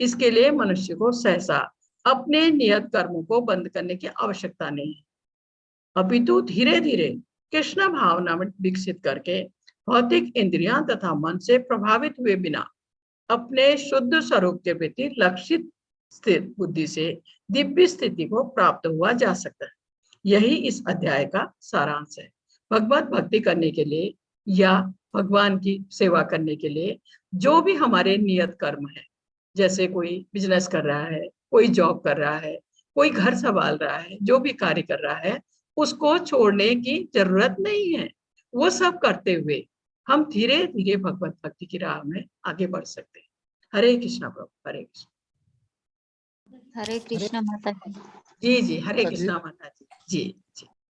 इसके लिए मनुष्य को सहसा अपने नियत कर्मों को बंद करने की आवश्यकता नहीं है, अपितु धीरे धीरे कृष्ण भावनामृत विकसित करके भौतिक इंद्रियां तथा मन से प्रभावित हुए बिना अपने शुद्ध स्वरूप के प्रति लक्षित स्थिर बुद्धि से दिव्य स्थिति को प्राप्त हुआ जा सकता है। यही इस अध्याय का सारांश है। भगवत भक्ति करने के लिए या भगवान की सेवा करने के लिए जो भी हमारे नियत कर्म है, जैसे कोई बिजनेस कर रहा है, कोई जॉब कर रहा है, कोई घर संभाल रहा है, जो भी कार्य कर रहा है उसको छोड़ने की जरूरत नहीं है। वो सब करते हुए हम धीरे धीरे भगवत भक्ति की राह में आगे बढ़ सकते हैं। हरे कृष्णा प्रभु, हरे कृष्ण। हरे कृष्णा माता जी। जी जी, हरे माता जी। कृष्णा माता जी। जी जी।